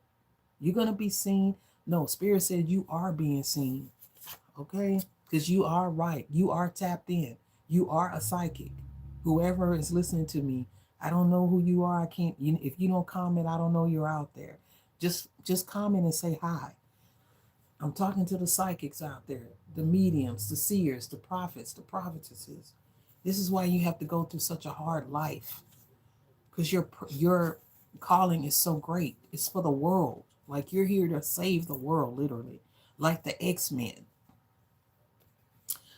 You're going to be seen. No, Spirit said you are being seen, okay? Because you are right. You are tapped in. You are a psychic. Whoever is listening to me, I don't know who you are. I can't. If you don't comment, I don't know you're out there. Just comment and say hi. I'm talking to the psychics out there, the mediums, the seers, the prophets, the prophetesses. This is why you have to go through such a hard life, because your calling is so great. It's for the world. Like, you're here to save the world, literally, like the X-Men.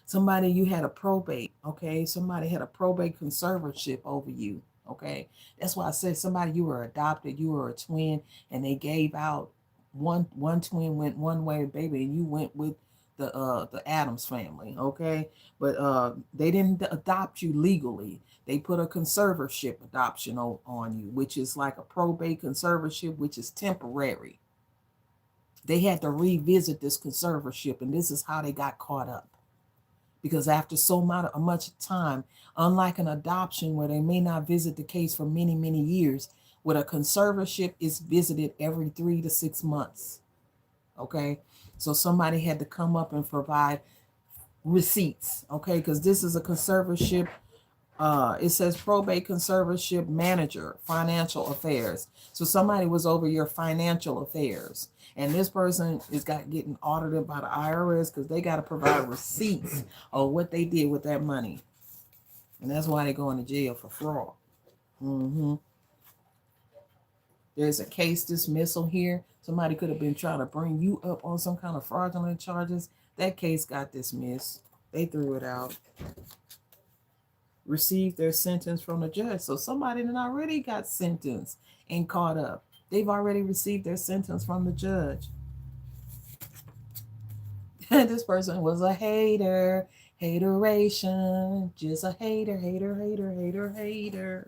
Somebody, you had a probate, okay? Somebody had a probate conservatorship over you, okay? That's why I said somebody, you were adopted, you were a twin, and they gave out one twin went one way, baby, and you went with the Adams family, okay? But they didn't adopt you legally. They put a conservatorship adoption on you, which is like a probate conservatorship, which is temporary. They had to revisit this conservatorship, and this is how they got caught up. Because after so much time, unlike an adoption where they may not visit the case for many, many years, with a conservatorship is visited every 3 to 6 months. Okay? So somebody had to come up and provide receipts, okay? Because this is a conservatorship. It says probate conservatorship manager, financial affairs. So somebody was over your financial affairs. And this person is getting audited by the IRS because they got to provide receipts of what they did with that money. And that's why they're going to jail for fraud. Mm-hmm. There's a case dismissal here. Somebody could have been trying to bring you up on some kind of fraudulent charges. That case got dismissed. They threw it out. Received their sentence from the judge. So somebody that already got sentenced and caught up. They've already received their sentence from the judge. This person was a hater. Hateration. Just a hater, hater, hater, hater, hater.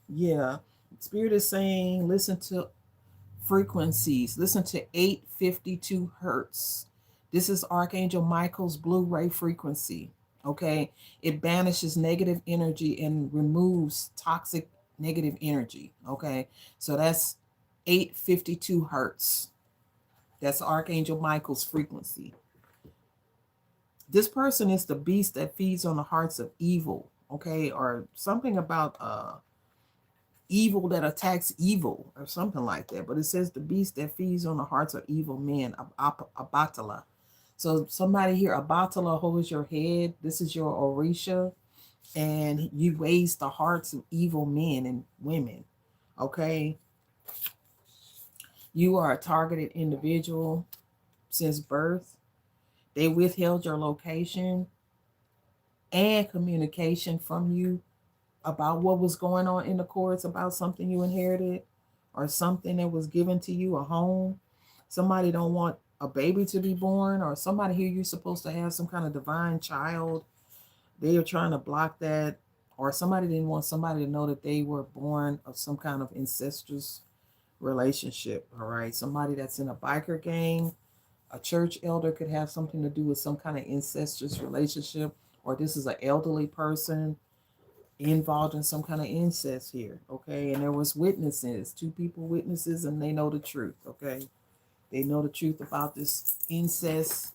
Yeah. Spirit is saying, listen to frequencies. Listen to 852 hertz. This is Archangel Michael's Blu-ray frequency. Okay. It banishes negative energy and removes toxic negative energy. Okay. So that's 852 hertz. That's Archangel Michael's frequency. This person is the beast that feeds on the hearts of evil. Okay. Or something about evil that attacks evil or something like that. But it says the beast that feeds on the hearts of evil men, Abatala. So somebody here, Abatala, holds your head. This is your Orisha. And you raise the hearts of evil men and women. Okay. You are a targeted individual since birth. They withheld your location and communication from you about what was going on in the courts, about something you inherited or something that was given to you, a home. Somebody don't want a baby to be born, or somebody here you're supposed to have some kind of divine child. They are trying to block that, or somebody didn't want somebody to know that they were born of some kind of incestuous relationship. All right, somebody that's in a biker gang, a church elder could have something to do with some kind of incestuous relationship, or this is an elderly person involved in some kind of incest here. Okay, and there was witnesses, two people witnesses, and they know the truth. Okay, they know the truth about this incest.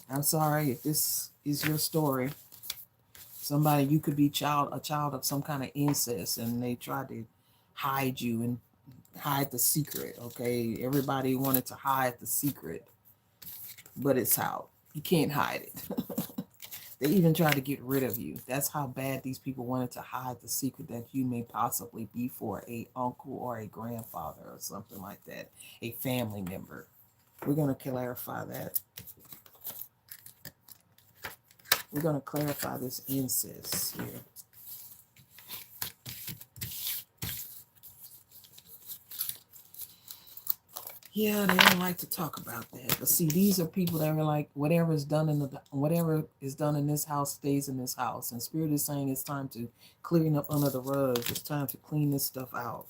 I'm sorry if this is your story. Somebody, you could be a child of some kind of incest, and they tried to hide you and hide the secret. Okay, everybody wanted to hide the secret, but it's out. You can't hide it. They even tried to get rid of you. That's how bad these people wanted to hide the secret that you may possibly be for a uncle or a grandfather or something like that, a family member. We're going to clarify that. We're going to clarify this incest here. Yeah, they don't like to talk about that. But see, these are people that are like, whatever is done in this house stays in this house. And Spirit is saying it's time to clean up under the rug. It's time to clean this stuff out.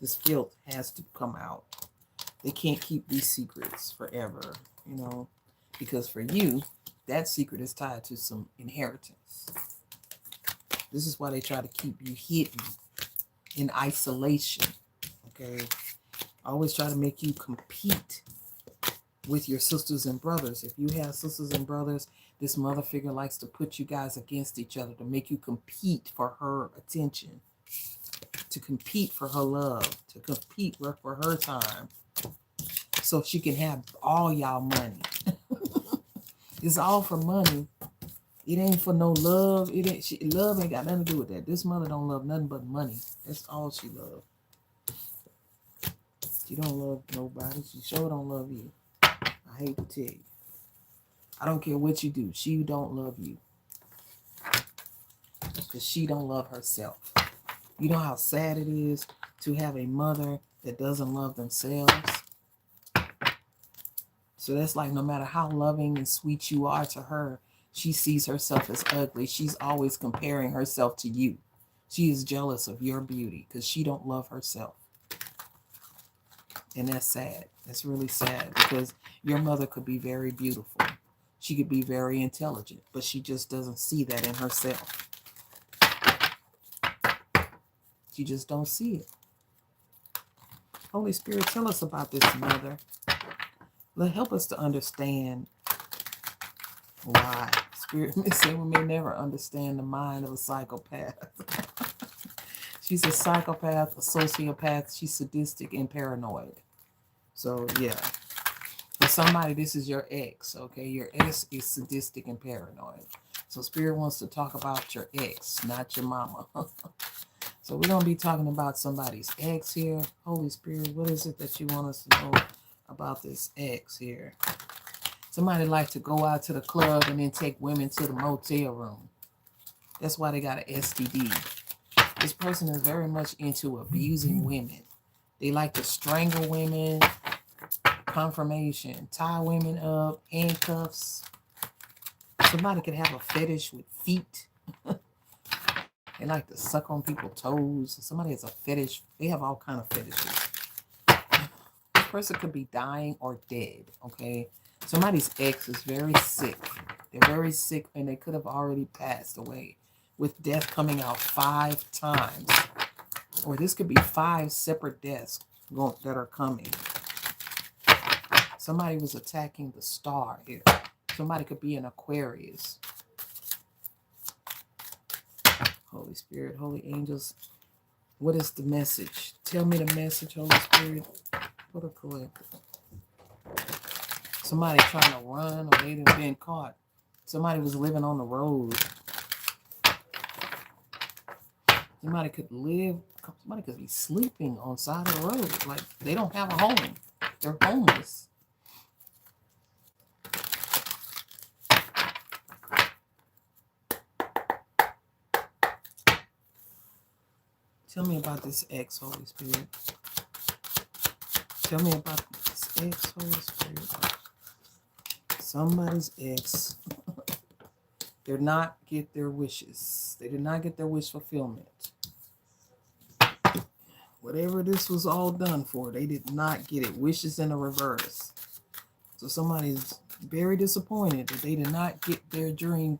This filth has to come out. They can't keep these secrets forever, because for you, that secret is tied to some inheritance. This is why they try to keep you hidden in isolation. Okay. Always try to make you compete with your sisters and brothers. If you have sisters and brothers, this mother figure likes to put you guys against each other to make you compete for her attention, to compete for her love, to compete for her time, so she can have all y'all money. It's all for money. It ain't for no love. Love ain't got nothing to do with that. This mother don't love nothing but money. That's all she loves. She don't love nobody. She sure don't love you. I hate to tell you. I don't care what you do. She don't love you. Because she don't love herself. You know how sad it is to have a mother that doesn't love themselves? So that's like, no matter how loving and sweet you are to her, she sees herself as ugly. She's always comparing herself to you. She is jealous of your beauty because she don't love herself. And that's sad. That's really sad, because your mother could be very beautiful. She could be very intelligent, but she just doesn't see that in herself. She just don't see it. Holy Spirit, tell us about this mother. Help us to understand why. Spirit may say we may never understand the mind of a psychopath. She's a psychopath, a sociopath. She's sadistic and paranoid. So, yeah. For somebody, this is your ex, okay? Your ex is sadistic and paranoid. So, Spirit wants to talk about your ex, not your mama. So, we're going to be talking about somebody's ex here. Holy Spirit, what is it that you want us to know about this ex here? Somebody like to go out to the club and then take women to the motel room. That's why they got an STD. This person is very much into abusing women. They like to strangle women, confirmation, tie women up, handcuffs. Somebody could have a fetish with feet. They like to suck on people's toes. Somebody has a fetish. They have all kind of fetishes. This person could be dying or dead, okay? Somebody's ex is very sick. They're very sick, and they could have already passed away, with death coming out 5 times. Or this could be 5 separate deaths that are coming. Somebody was attacking the star here. Somebody could be an Aquarius. Holy Spirit, holy angels, what is the message? Tell me the message, Holy Spirit. What a cool. Somebody trying to run, or they done been caught. Somebody was living on the road. Somebody could live, somebody could be sleeping on the side of the road. Like they don't have a home. They're homeless. Tell me about this ex, Holy Spirit. Tell me about this ex, Holy Spirit. Somebody's ex did not get their wishes. They did not get their wish fulfillment. Whatever this was all done for, they did not get it. Wishes in the reverse. So somebody's very disappointed that they did not get their dream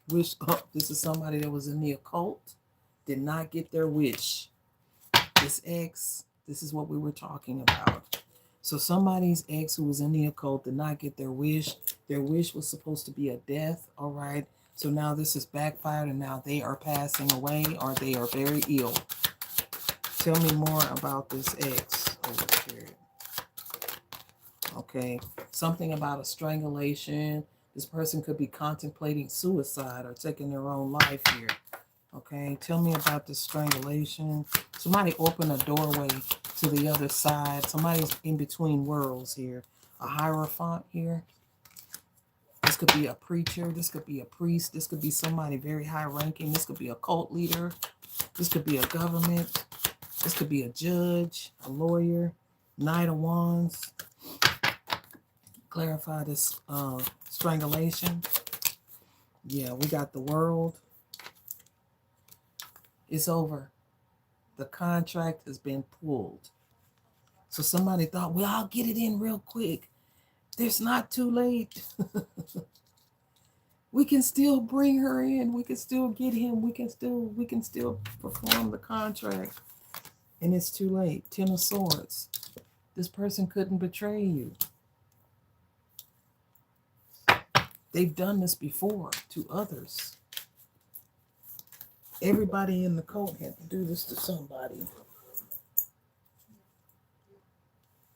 wish. Oh, this is somebody that was in the occult, did not get their wish. This ex, this is what we were talking about. So somebody's ex who was in the occult did not get their wish. Their wish was supposed to be a death, all right? So now this is backfired and now they are passing away or they are very ill. Tell me more about this ex, Holy Spirit. Okay, something about a strangulation. This person could be contemplating suicide or taking their own life here. Okay, tell me about this strangulation. Somebody opened a doorway to the other side. Somebody's in between worlds here. A hierophant here. This could be a preacher. This could be a priest. This could be somebody very high ranking. This could be a cult leader. This could be a government. This could be a judge, a lawyer, Knight of Wands. Clarify this strangulation. Yeah, we got the world. It's over. The contract has been pulled. So somebody thought, well, I'll get it in real quick. It's not too late. We can still bring her in. We can still get him. We can still perform the contract. And it's too late. 10 of Swords. This person couldn't betray you. They've done this before to others. Everybody in the cult had to do this to somebody.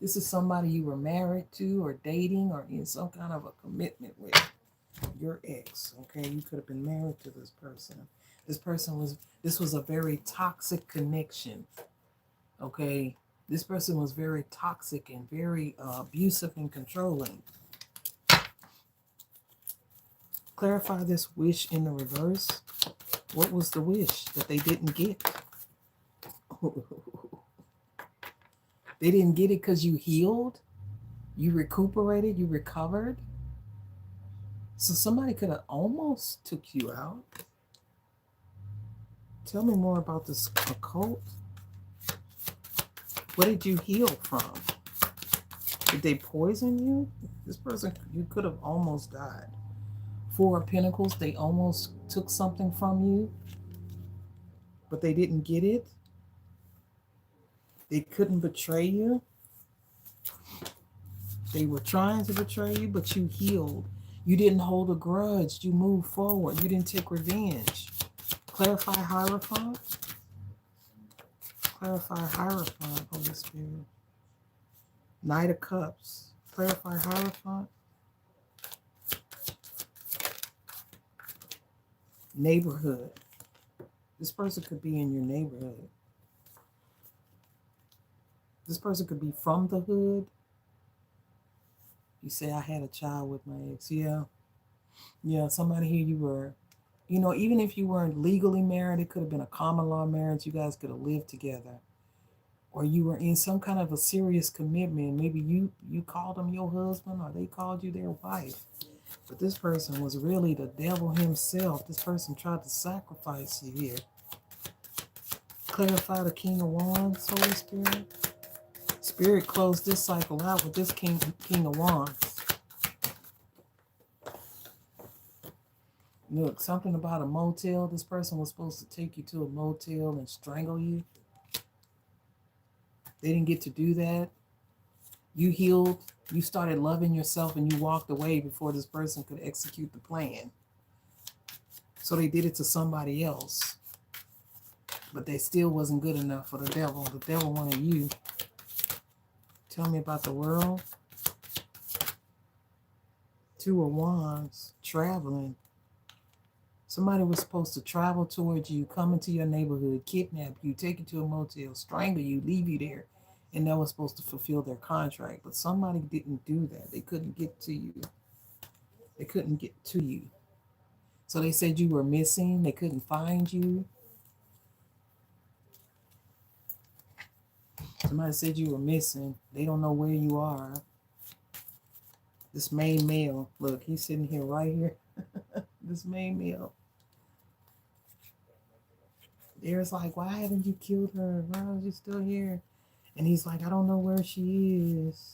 This is somebody you were married to or dating or in some kind of a commitment with. Your ex, okay? You could have been married to this person. This was a very toxic connection. Okay, this person was very toxic and very abusive and controlling. Clarify this wish in the reverse. What was the wish that they didn't get? They didn't get it because you healed, you recuperated, you recovered. So somebody could have almost took you out. Tell me more about this occult. What did you heal from? Did they poison you? This person, you could have almost died. 4 of Pentacles, they almost took something from you, but they didn't get it. They couldn't betray you. They were trying to betray you, but you healed. You didn't hold a grudge. You moved forward. You didn't take revenge. Clarify Hierophant. Clarify Hierophant, Holy Spirit. Knight of Cups. Clarify Hierophant. Neighborhood. This person could be in your neighborhood. This person could be from the hood. You say, I had a child with my ex. Yeah. Yeah, somebody here you were, even if you weren't legally married, it could have been a common law marriage. You guys could have lived together. Or you were in some kind of a serious commitment. Maybe you called them your husband or they called you their wife. But this person was really the devil himself. This person tried to sacrifice you here. Clarify the King of Wands, Holy Spirit. Spirit closed this cycle out with this King of Wands. Look, something about a motel. This person was supposed to take you to a motel and strangle you. They didn't get to do that. You healed. You started loving yourself and you walked away before this person could execute the plan. So they did it to somebody else. But they still wasn't good enough for the devil. The devil wanted you. Tell me about the world. 2 of Wands. Traveling. Somebody was supposed to travel towards you, come into your neighborhood, kidnap you, take you to a motel, strangle you, leave you there. And that was supposed to fulfill their contract. But somebody didn't do that. They couldn't get to you. They couldn't get to you. So they said you were missing. They couldn't find you. Somebody said you were missing. They don't know where you are. This main male, look, he's sitting here right here. This main male. There's like, why haven't you killed her? Why are you still here? And he's like, I don't know where she is.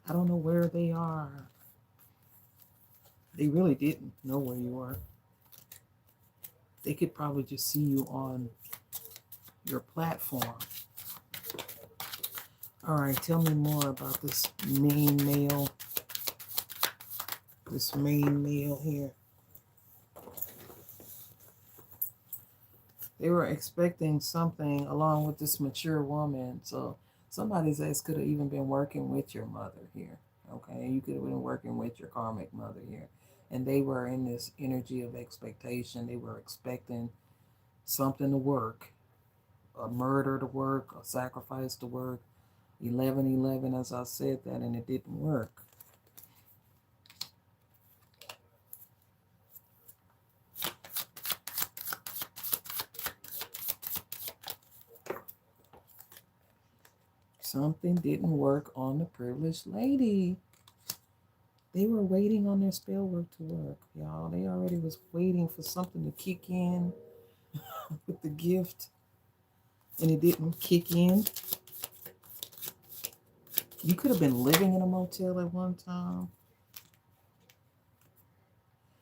I don't know where they are. They really didn't know where you were. They could probably just see you on your platform. All right, tell me more about this main male. This main male here. They were expecting something along with this mature woman. So somebody's ex could have even been working with your mother here. Okay, you could have been working with your karmic mother here. And they were in this energy of expectation. They were expecting something to work, a murder to work, a sacrifice to work. 1111, as I said that, and it didn't work. Something didn't work on the privileged lady. They were waiting on their spell work to work, y'all. They already was waiting for something to kick in with the gift, and it didn't kick in. You could have been living in a motel at one time.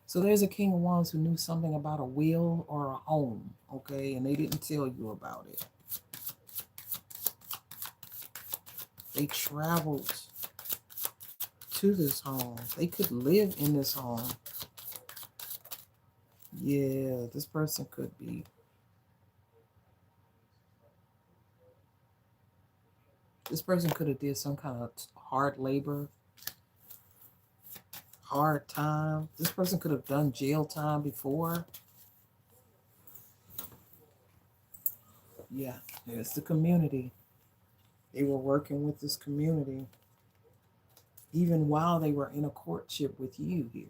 So there's a King of Wands who knew something about a will or a home, okay? And they didn't tell you about it. They traveled to this home. They could live in this home. Yeah, this person could be. This person could have did some kind of hard labor, hard time. This person could have done jail time before. Yeah, there's the community. They were working with this community even while they were in a courtship with you here.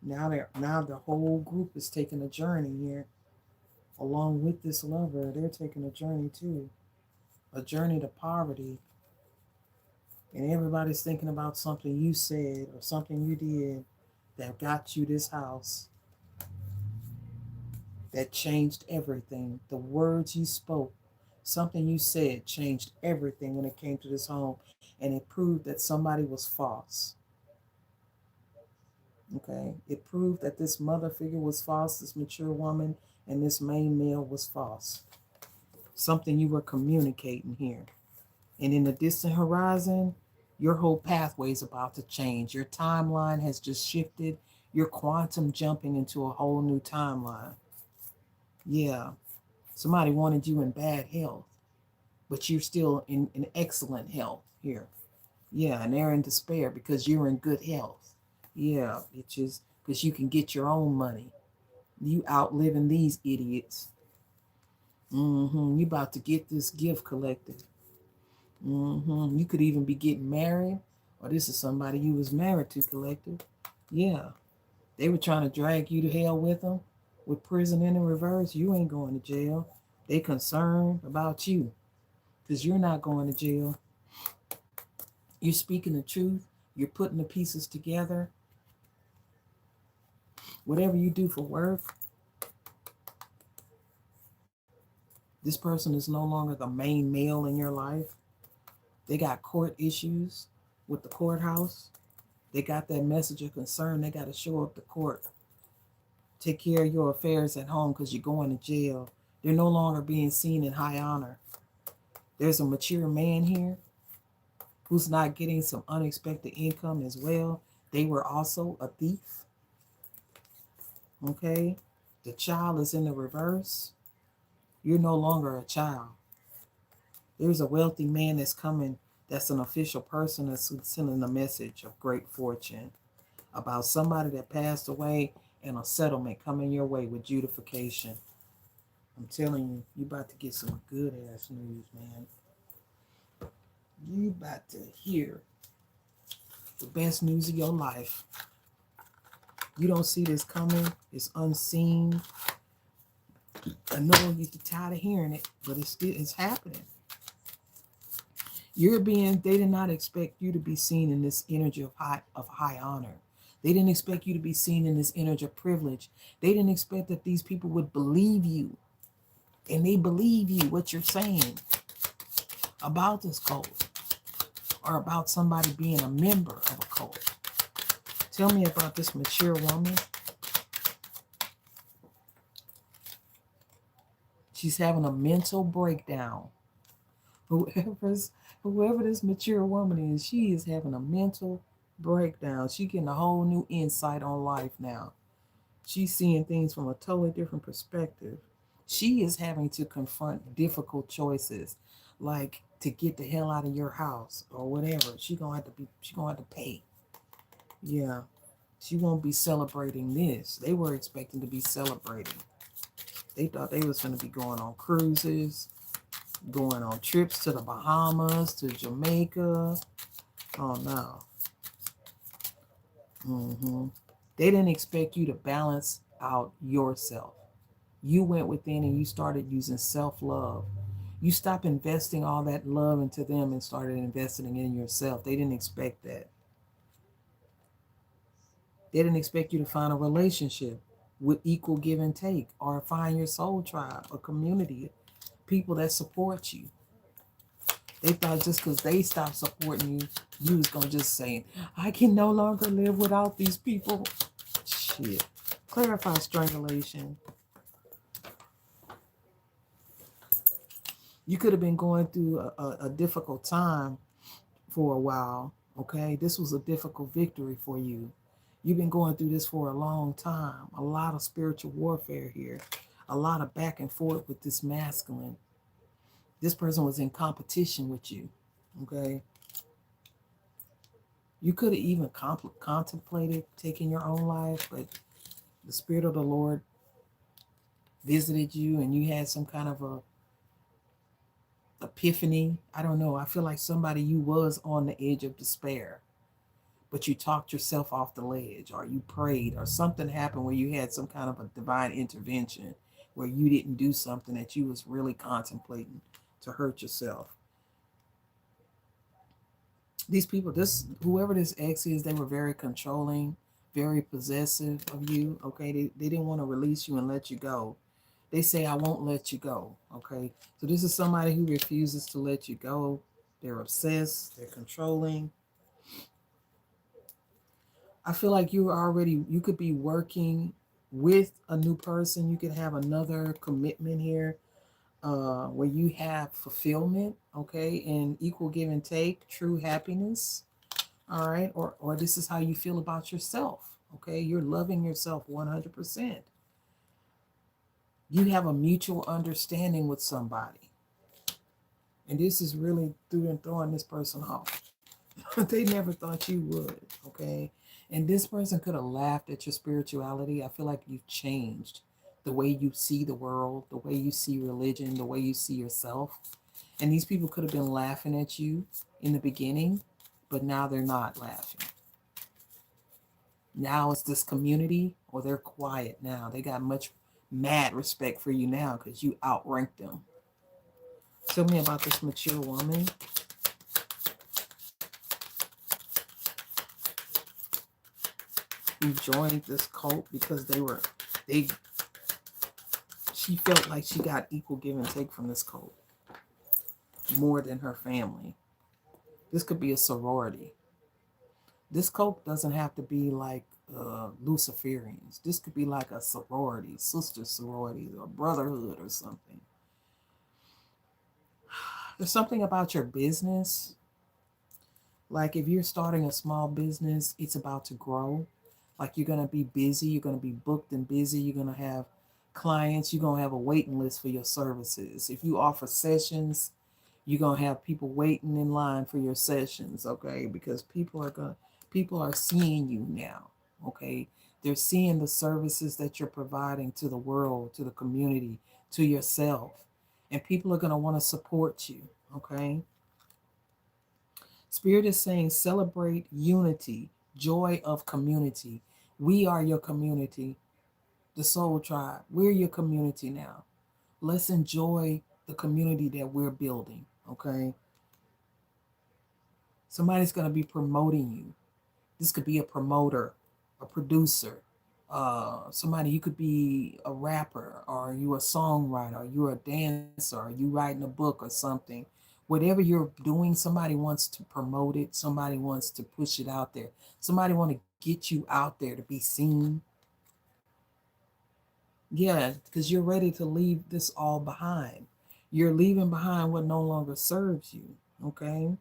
Now the whole group is taking a journey here. Along with this lover, they're taking a journey too. A journey to poverty. And everybody's thinking about something you said or something you did that got you this house. That changed everything. The words you spoke, something you said changed everything when it came to this home. And it proved that somebody was false. Okay? It proved that this mother figure was false, this mature woman, and this main male was false. Something you were communicating here. And in the distant horizon, your whole pathway is about to change. Your timeline has just shifted. You're quantum jumping into a whole new timeline. Yeah. Somebody wanted you in bad health, but you're still in excellent health here. Yeah, and they're in despair because you're in good health. Yeah, bitches, because you can get your own money. You outliving these idiots. You about to get this gift collected. You could even be getting married, or this is somebody you was married to, collective. Yeah, they were trying to drag you to hell with them, with prison in the reverse. You ain't going to jail. They concerned about you, because you're not going to jail. You're speaking the truth. You're putting the pieces together. Whatever you do for work, this person is no longer the main male in your life. They got court issues with the courthouse. They got that message of concern. They got to show up to court. Take care of your affairs at home because you're going to jail. They're no longer being seen in high honor. There's a mature man here who's not getting some unexpected income as well. They were also a thief. Okay? The child is in the reverse. You're no longer a child. There's a wealthy man that's coming, that's an official person that's sending a message of great fortune. about somebody that passed away and a settlement coming your way with judification. I'm telling you, you about to get some good ass news, man. You about to hear the best news of your life. You don't see this coming. It's unseen. I know you're tired of hearing it, but it's happening. They did not expect you to be seen in this energy of high honor. They didn't expect you to be seen in this energy of privilege. They didn't expect that these people would believe you. And they believe you, what you're saying about this cult or about somebody being a member of a cult. Tell me about this mature woman. She's having a mental breakdown. Whoever this mature woman is, she is having a mental breakdown. She's getting a whole new insight on life now. She's seeing things from a totally different perspective. She is having to confront difficult choices, like to get the hell out of your house or whatever. She gonna have to pay. Yeah. She won't be celebrating this. They were expecting to be celebrating. They thought they was gonna be going on cruises, going on trips to the Bahamas, to Jamaica. Oh no. They didn't expect you to balance out yourself. You went within and you started using self-love. You stopped investing all that love into them and started investing in yourself. They didn't expect that. They didn't expect you to find a relationship with equal give and take, or find your soul tribe, a community, people that support you. They thought just because they stopped supporting you, you was going to just say, I can no longer live without these people. Shit. Clarify strangulation. You could have been going through a difficult time for a while, okay? This was a difficult victory for you. You've been going through this for a long time. A lot of spiritual warfare here. A lot of back and forth with this masculine. This person was in competition with you, okay? You could have even contemplated taking your own life, but the Spirit of the Lord visited you and you had some kind of a epiphany. I don't know. I feel like somebody, you was on the edge of despair, but you talked yourself off the ledge, or you prayed, or something happened where you had some kind of a divine intervention where you didn't do something that you was really contemplating to hurt yourself. These people, whoever this ex is, they were very controlling, very possessive of you. Okay, they didn't want to release you and let you go. They say, I won't let you go. Okay, so this is somebody who refuses to let you go. They're obsessed, they're controlling. I feel like you could be working with a new person. You could have another commitment here, where you have fulfillment, okay, and equal give and take, true happiness, all right, or this is how you feel about yourself, okay, you're loving yourself 100%. You have a mutual understanding with somebody, and this is really throwing this person off. They never thought you would, okay, and this person could have laughed at your spirituality. I feel like you've changed the way you see the world, the way you see religion, the way you see yourself. And these people could have been laughing at you in the beginning, but now they're not laughing. Now it's this community, or they're quiet now. They got much mad respect for you now because you outranked them. Tell me about this mature woman. Who joined this cult because she felt like she got equal give and take from this cult more than her family. This could be a sorority. This cult doesn't have to be like Luciferians. This could be like a sorority, sister sorority, or brotherhood or something. There's something about your business. Like if you're starting a small business, it's about to grow. Like you're going to be busy. You're going to be booked and busy. You're going to have clients. You're going to have a waiting list for your services. If you offer sessions, you're going to have people waiting in line for your sessions, okay? Because people are seeing you now. Okay. They're seeing the services that you're providing to the world, to the community, to yourself. And people are going to want to support you. Okay. Spirit is saying celebrate unity, joy of community. We are your community, the soul tribe. We're your community now. Let's enjoy the community that we're building. Okay. Somebody's going to be promoting you. This could be a promoter, a producer, somebody. You could be a rapper, or you a songwriter, or you're a dancer, or you writing a book or something. Whatever you're doing, somebody wants to promote it. Somebody wants to push it out there. Somebody want to get you out there to be seen. Yeah, because you're ready to leave this all behind. You're leaving behind what no longer serves you. Okay.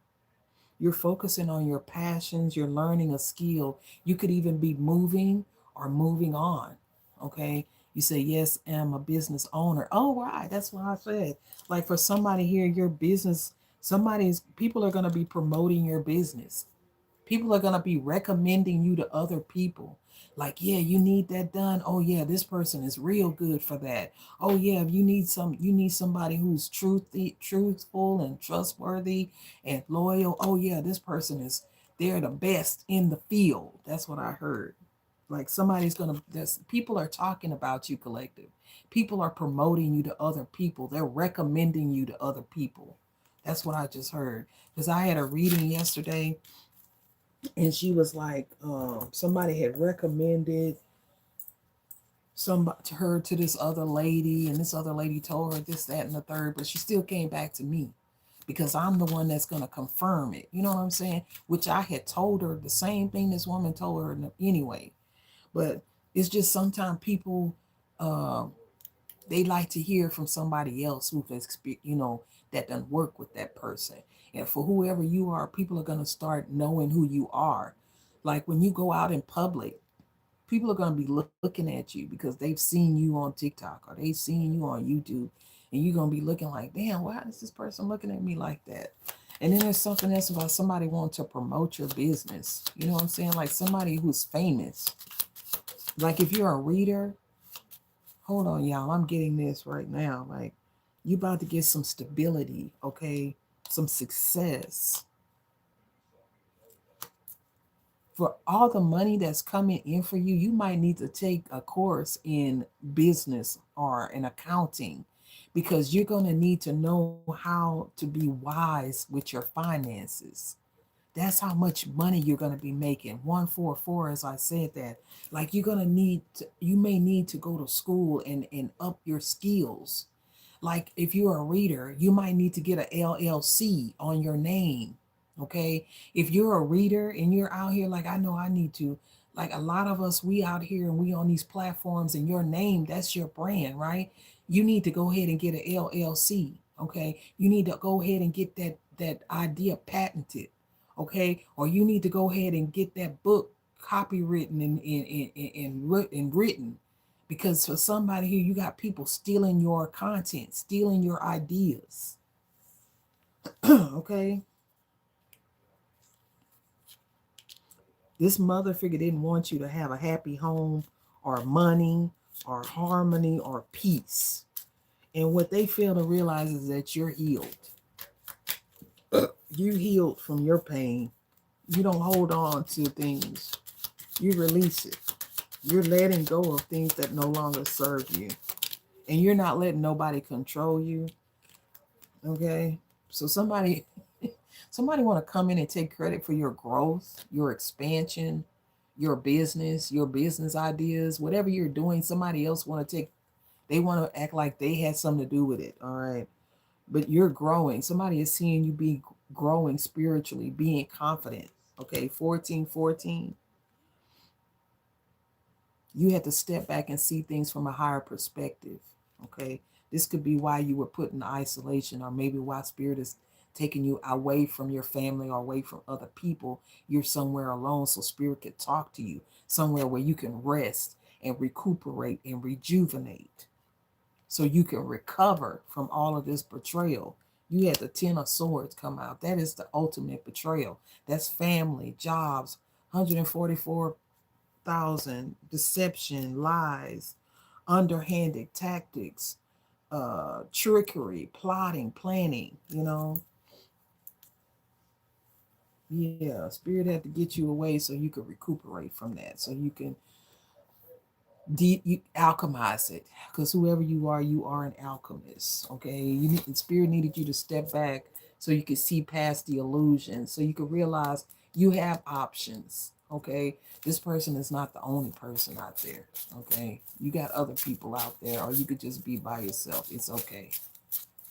You're focusing on your passions, you're learning a skill. You could even be moving or moving on. Okay. You say, yes, I'm a business owner. Oh, right. That's what I said. Like for somebody here, your business, people are going to be promoting your business. People are going to be recommending you to other people. Like, yeah, you need that done. Oh, yeah, this person is real good for that. Oh, yeah, if you need somebody who's truthful and trustworthy and loyal. Oh, yeah, this person is, they're the best in the field. That's what I heard. Like people are talking about you, collective. People are promoting you to other people. They're recommending you to other people. That's what I just heard. Because I had a reading yesterday, and she was like, somebody had recommended somebody to her to this other lady, and this other lady told her this, that, and the third, but she still came back to me because I'm the one that's going to confirm it. You know what I'm saying? Which I had told her the same thing this woman told her anyway. But it's just sometimes people, uh, they like to hear from somebody else who's that doesn't work with that person. And for whoever you are, people are going to start knowing who you are. Like when you go out in public, people are going to be looking at you because they've seen you on TikTok or they've seen you on YouTube, and you're going to be looking like, damn, why is this person looking at me like that? And then there's something else about somebody wanting to promote your business. You know what I'm saying? Like somebody who's famous. Like if you're a reader, hold on, y'all. I'm getting this right now. Like, you about to get some stability, okay? Some success. For all the money that's coming in for you, you might need to take a course in business or in accounting, because you're going to need to know how to be wise with your finances. That's how much money you're going to be making. 144, as I said that. Like you may need to go to school and up your skills. Like if you're a reader, you might need to get an LLC on your name. Okay. If you're a reader and you're out here, like I know I need to, like a lot of us, we out here and we on these platforms, and your name, that's your brand, right? You need to go ahead and get an LLC. Okay. You need to go ahead and get that idea patented. Okay. Or you need to go ahead and get that book copywritten and written, because for somebody here, you got people stealing your content, stealing your ideas. Okay. This mother figure didn't want you to have a happy home or money or harmony or peace. And what they fail to realize is that you're healed. You healed from your pain. You don't hold on to things. You release it. You're letting go of things that no longer serve you. And you're not letting nobody control you. Okay? So somebody want to come in and take credit for your growth, your expansion, your business ideas, whatever you're doing. Somebody else want to take, they want to act like they had something to do with it. All right. But you're growing. Somebody is seeing you be growing spiritually, being confident. Okay. 1414. You had to step back and see things from a higher perspective. Okay. This could be why you were put in isolation, or maybe why spirit is taking you away from your family or away from other people. You're somewhere alone so spirit could talk to you, somewhere where you can rest and recuperate and rejuvenate, so you can recover from all of this betrayal. You had the 10 of swords come out. That is the ultimate betrayal. That's family, jobs, 144 1000 deception, lies, underhanded tactics, trickery, plotting, planning, you know. Yeah, spirit had to get you away so you could recuperate from that, so you can you alchemize it, because whoever you are an alchemist. Okay, spirit needed you to step back so you could see past the illusion, so you could realize you have options. Okay, this person is not the only person out there. Okay, you got other people out there, or you could just be by yourself. It's okay.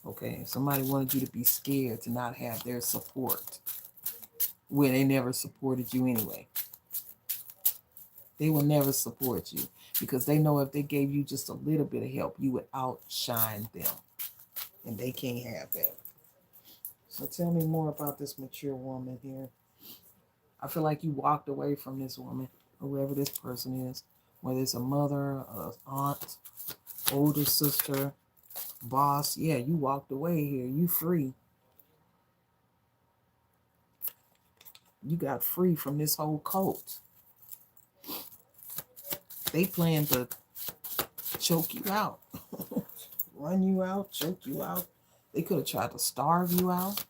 Okay, somebody wanted you to be scared to not have their support when they never supported you anyway. They will never support you because they know if they gave you just a little bit of help, you would outshine them. And they can't have that. So tell me more about this mature woman here. I feel like you walked away from this woman, or whoever this person is, whether it's a mother, an aunt, older sister, boss. Yeah, you walked away here. You free. You got free from this whole cult. They plan to choke you out, run you out, choke you out. They could have tried to starve you out.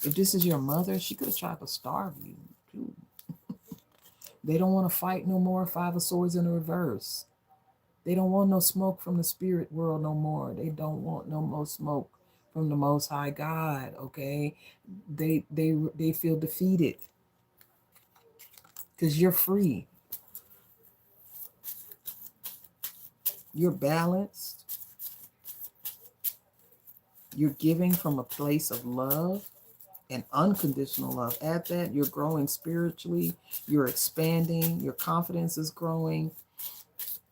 If this is your mother, she could have tried to starve you too. They don't want to fight no more. Five of Swords in the reverse. They don't want no smoke from the spirit world no more. They don't want no more smoke from the Most High God. Okay, they feel defeated because you're free. You're balanced. You're giving from a place of love and unconditional love. At that, you're growing spiritually. You're expanding. Your confidence is growing.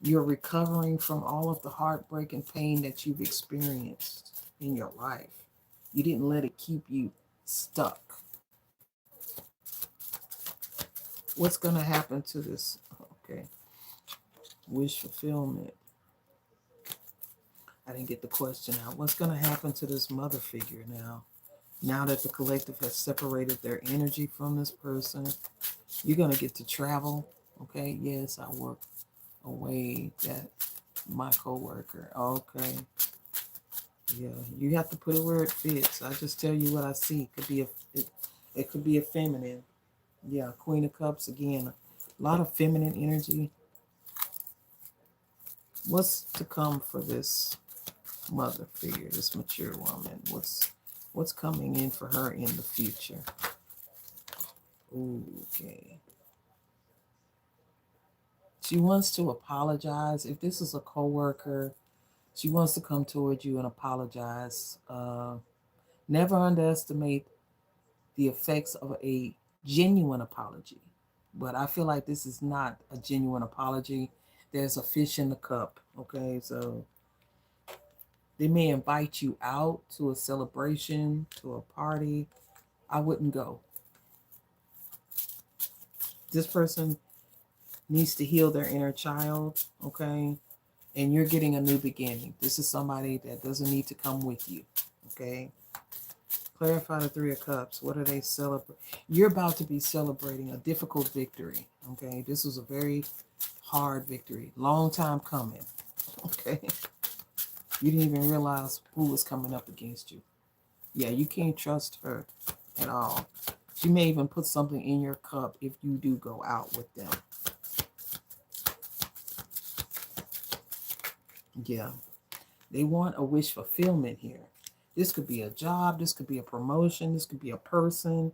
You're recovering from all of the heartbreak and pain that you've experienced in your life. You didn't let it keep you stuck. What's going to happen to this? Okay. Wish fulfillment. I didn't get the question out. What's going to happen to this mother figure now? Now that the collective has separated their energy from this person, you're going to get to travel. Okay. Yes, I work away. That my coworker. Okay. Yeah, you have to put it where it fits. I just tell you what I see. It could be a feminine. Yeah, Queen of Cups again. A lot of feminine energy. What's to come for this mother figure, this mature woman? What's coming in for her in the future? Okay. She wants to apologize. If this is a coworker, she wants to come towards you and apologize. Never underestimate the effects of a genuine apology. But I feel like this is not a genuine apology. There's a fish in the cup. Okay, so they may invite you out to a celebration, to a party. I wouldn't go. This person needs to heal their inner child, okay? And you're getting a new beginning. This is somebody that doesn't need to come with you, okay? Clarify the Three of Cups. What are they celebrating? You're about to be celebrating a difficult victory, okay? This was a very hard victory. Long time coming, okay? You didn't even realize who was coming up against you. Yeah, you can't trust her at all. She may even put something in your cup if you do go out with them. Yeah. They want a wish fulfillment here. This could be a job. This could be a promotion. This could be a person.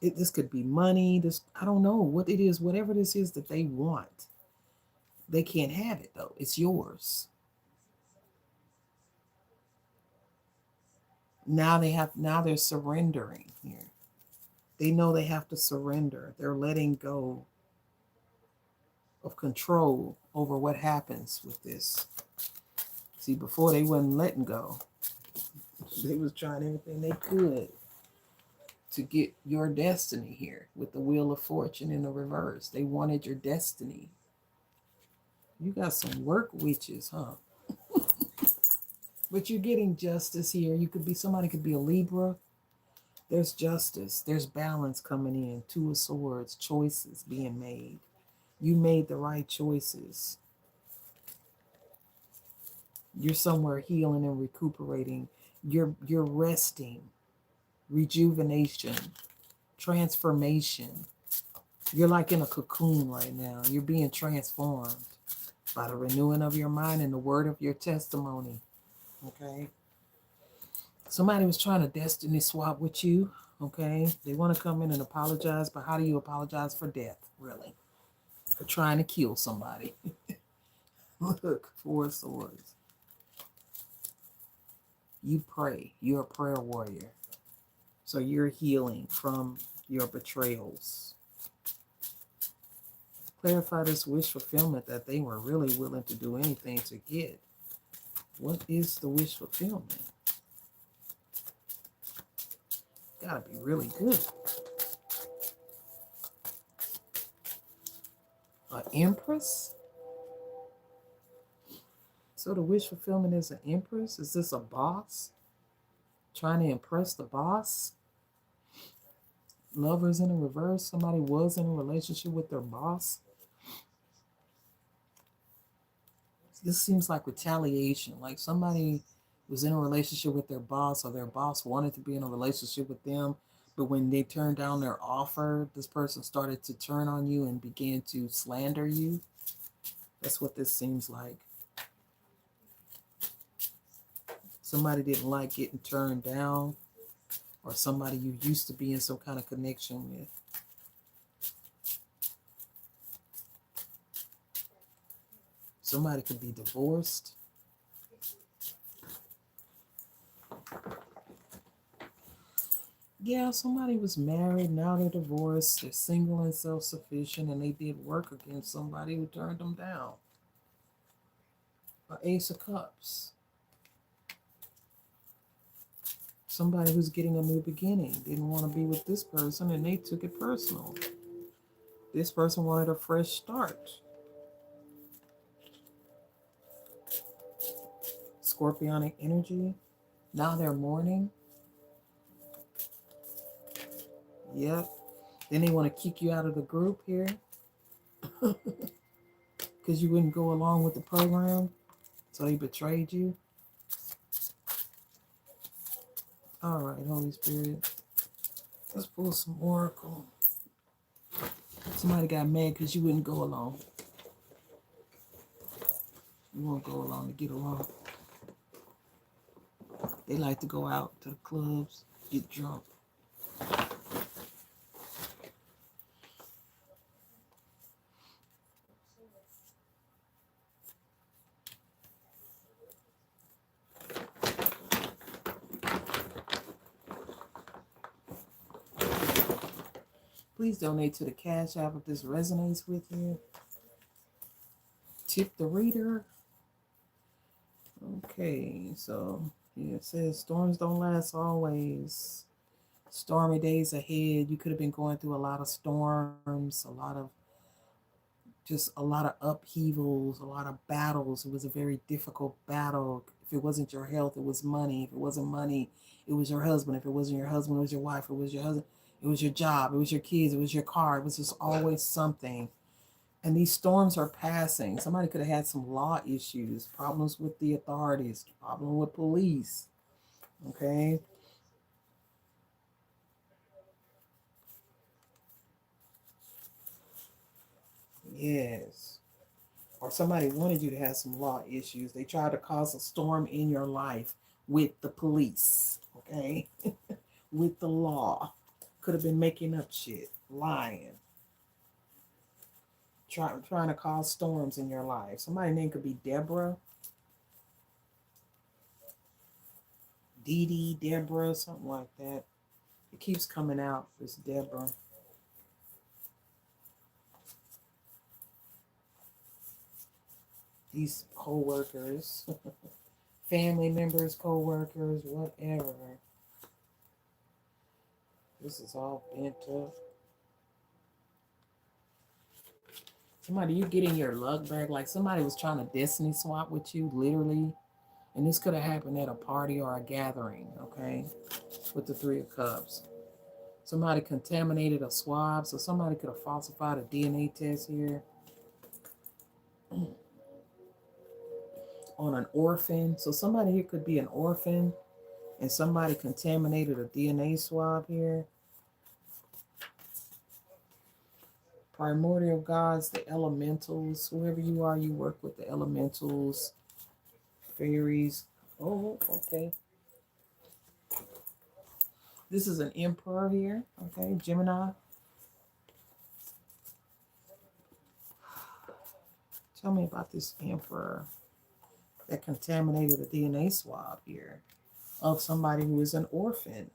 This could be money. I don't know what it is. Whatever this is that they want, they can't have it though. It's yours. Now they're surrendering here. They know they have to surrender. They're letting go of control over what happens with this. See, before they wasn't letting go. They was trying everything they could to get your destiny here with the Wheel of Fortune in the reverse. They wanted your destiny. You got some work witches, huh? But you're getting justice here. Somebody could be a Libra. There's justice. There's balance coming in. Two of Swords, choices being made. You made the right choices. You're somewhere healing and recuperating. You're resting, rejuvenation, transformation. You're like in a cocoon right now. You're being transformed by the renewing of your mind and the word of your testimony. Okay? Somebody was trying to destiny swap with you. Okay? They want to come in and apologize, but how do you apologize for death, really? For trying to kill somebody. Look, Four of Swords. You pray. You're a prayer warrior. So you're healing from your betrayals. Clarify this wish fulfillment that they were really willing to do anything to get. What is the wish fulfillment? Gotta be really good. An empress? So the wish fulfillment is an empress? Is this a boss? Trying to impress the boss? Lovers in a reverse. Somebody was in a relationship with their boss. This seems like retaliation. Like somebody was in a relationship with their boss, or their boss wanted to be in a relationship with them. But when they turned down their offer, this person started to turn on you and began to slander you. That's what this seems like. Somebody didn't like getting turned down, or somebody you used to be in some kind of connection with. Somebody could be divorced. Yeah, somebody was married, now they're divorced, they're single and self-sufficient, and they did work against somebody who turned them down. An Ace of Cups. Somebody who's getting a new beginning didn't want to be with this person, and they took it personal. This person wanted a fresh start. Scorpionic energy. Now they're mourning. Yep. Then they want to kick you out of the group here because you wouldn't go along with the program. So they betrayed you. All right, Holy Spirit. Let's pull some oracle. Somebody got mad because you wouldn't go along. You won't go along to get along. They like to go out to the clubs, get drunk. Please donate to the Cash App if this resonates with you. Tip the reader. Okay, so here it says storms don't last always. Stormy days ahead. You could have been going through a lot of storms, a lot of upheavals, a lot of battles. It was a very difficult battle. If it wasn't your health, it was money. If it wasn't money, it was your husband. If it wasn't your husband, it was your wife. If it was your husband, it was your job. It was your kids. It was your car. It was just always something. And these storms are passing. Somebody could have had some law issues, problems with the authorities, problem with police. Okay. Yes. Or somebody wanted you to have some law issues. They tried to cause a storm in your life with the police. Okay. With the law. Could have been making up shit, lying. Trying to cause storms in your life. Somebody's name could be Deborah, Dee Dee, Deborah, something like that. It keeps coming out, this Deborah. These co-workers, family members, co-workers, whatever. This is all bent up. Somebody, you getting your luck back. Like somebody was trying to destiny swap with you, literally. And this could have happened at a party or a gathering, okay? With the Three of Cups. Somebody contaminated a swab, so somebody could have falsified a DNA test here on an orphan. So somebody here could be an orphan, and somebody contaminated a DNA swab here. Primordial gods, the elementals, whoever you are, you work with the elementals, fairies. Oh, okay. This is an emperor here, okay, Gemini. Tell me about this emperor that contaminated a DNA swab here of somebody who is an orphan.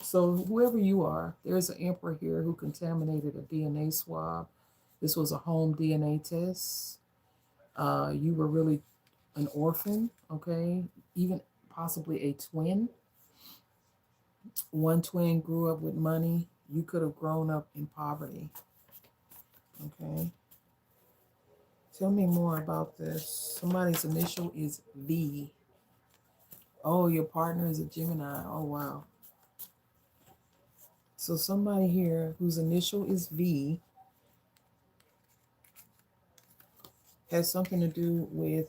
So whoever you are, there's an emperor here who contaminated a DNA swab. This was a home DNA test. You were really an orphan, okay? Even possibly a twin. One twin grew up with money. You could have grown up in poverty, okay? Tell me more about this. Somebody's initial is V. Oh, your partner is a Gemini. Oh, wow. So somebody here whose initial is V has something to do with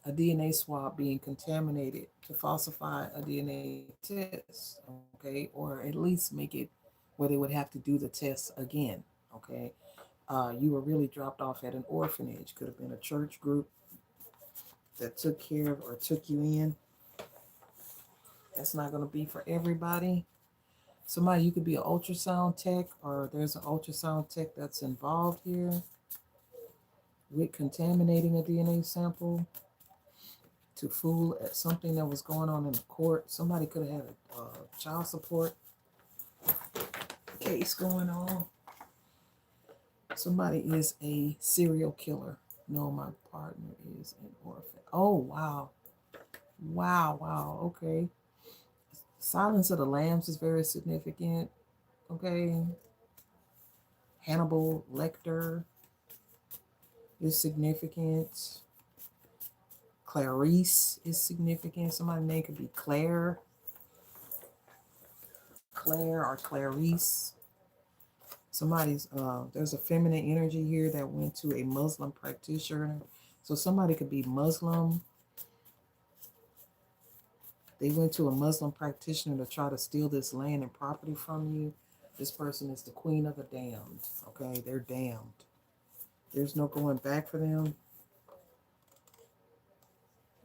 a DNA swab being contaminated to falsify a DNA test, okay, or at least make it where they would have to do the test again, okay. You were really dropped off at an orphanage. Could have been a church group that took care of or took you in. That's not going to be for everybody. Somebody, you could be an ultrasound tech, or there's an ultrasound tech that's involved here with contaminating a DNA sample to fool at something that was going on in the court. Somebody could have had a child support case going on. Somebody is a serial killer. No, my partner is an orphan. Oh, wow. Wow, wow. Okay. Silence of the Lambs is very significant. Okay. Hannibal Lecter is significant. Clarice is significant. Somebody's name could be Claire. Claire or Clarice. Somebody's there's a feminine energy here that went to a Muslim practitioner. So somebody could be Muslim. They went to a Muslim practitioner to try to steal this land and property from you. This person is the queen of the damned. Okay, they're damned. There's no going back for them.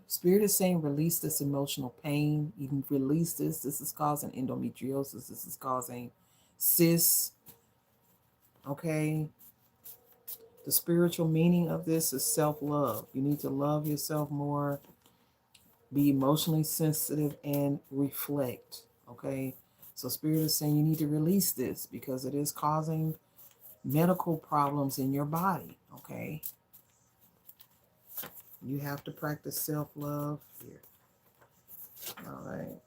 Spirit is saying release this emotional pain. You can release this. This is causing endometriosis. This is causing cysts. Okay. The spiritual meaning of this is self-love. You need to love yourself more. Be emotionally sensitive and reflect. Okay. So Spirit is saying you need to release this because it is causing medical problems in your body. Okay. You have to practice self-love here. All right.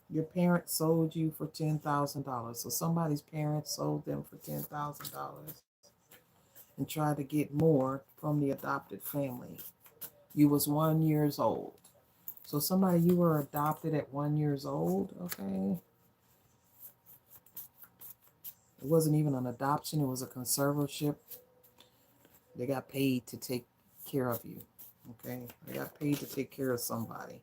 Your parents sold you for $10,000. So somebody's parents sold them for $10,000 and tried to get more from the adopted family. You was 1 year old. So somebody, you were adopted at 1 year old, okay? It wasn't even an adoption. It was a conservatorship. They got paid to take care of you, okay? They got paid to take care of somebody.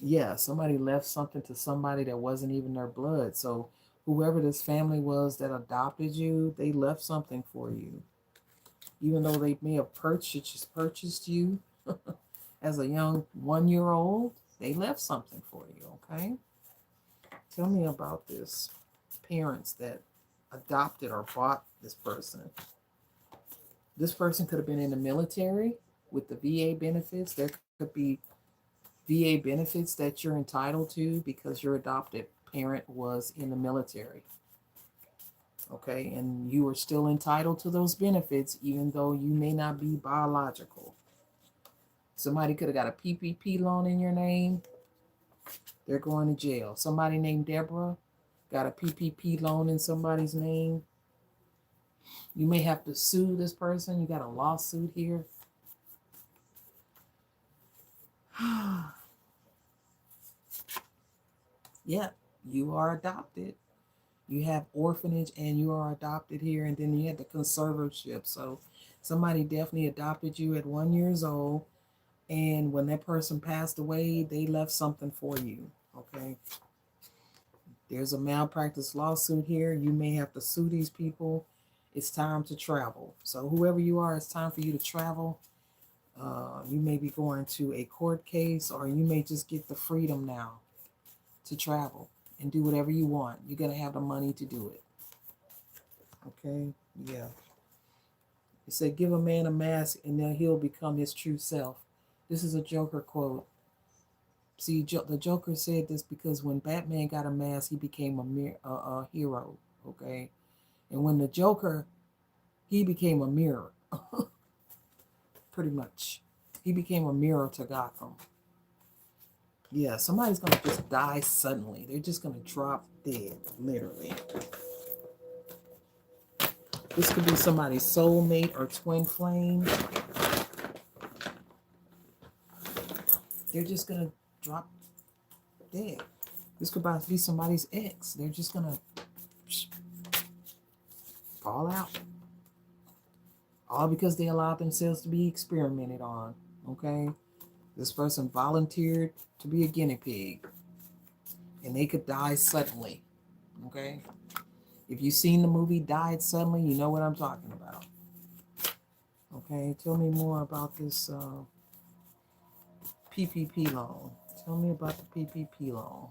Yeah, somebody left something to somebody that wasn't even their blood. So whoever this family was that adopted you, they left something for you. Even though they may have purchased you as a young 1 year old, they left something for you, okay? Tell me about this parents that adopted or bought this person. This person could have been in the military with the VA benefits. There could be VA benefits that you're entitled to because your adopted parent was in the military. Okay, and you are still entitled to those benefits even though you may not be biological. Somebody could have got a PPP loan in your name. They're going to jail. Somebody named Deborah got a PPP loan in somebody's name. You may have to sue this person. You got a lawsuit here. Yeah, you are adopted. You have orphanage and you are adopted here, and then you had the conservatorship. So somebody definitely adopted you at 1 years old, and when that person passed away, they left something for you. Okay. There's a malpractice lawsuit here. You may have to sue these people. It's time to travel. So whoever you are, it's time for you to travel. You may be going to a court case, or you may just get the freedom now to travel and do whatever you want. You're going to have the money to do it. Okay? Yeah. It said, give a man a mask and then he'll become his true self. This is a Joker quote. See, the Joker said this because when Batman got a mask, he became a hero. Okay? And when the Joker, he became a mirror. Pretty much. He became a mirror to Gotham. Yeah, somebody's going to just die suddenly. They're just going to drop dead, literally. This could be somebody's soulmate or twin flame. They're just going to drop dead. This could be somebody's ex. They're just going to fall out. All because they allowed themselves to be experimented on. Okay? This person volunteered to be a guinea pig. And they could die suddenly. Okay? If you've seen the movie Died Suddenly, you know what I'm talking about. Okay? Tell me more about this PPP loan. Tell me about the PPP loan.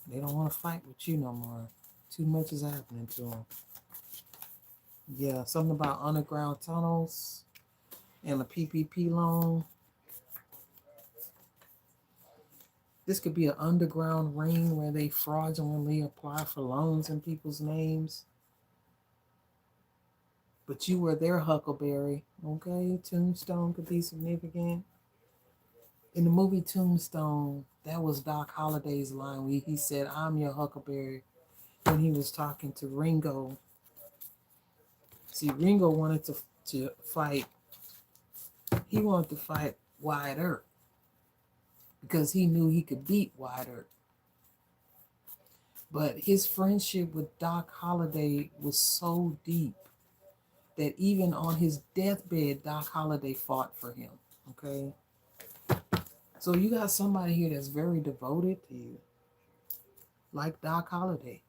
They don't want to fight with you no more. Too much is happening to them. Yeah, something about underground tunnels and the PPP loan. This could be an underground ring where they fraudulently apply for loans in people's names. But you were their huckleberry, okay? Tombstone could be significant. In the movie Tombstone, that was Doc Holliday's line where he said, I'm your huckleberry, when he was talking to Ringo. See, Ringo wanted to fight. He wanted to fight Wyatt Earp because he knew he could beat Wyatt Earp. But his friendship with Doc Holliday was so deep that even on his deathbed, Doc Holliday fought for him. Okay? So you got somebody here that's very devoted to you, like Doc Holliday.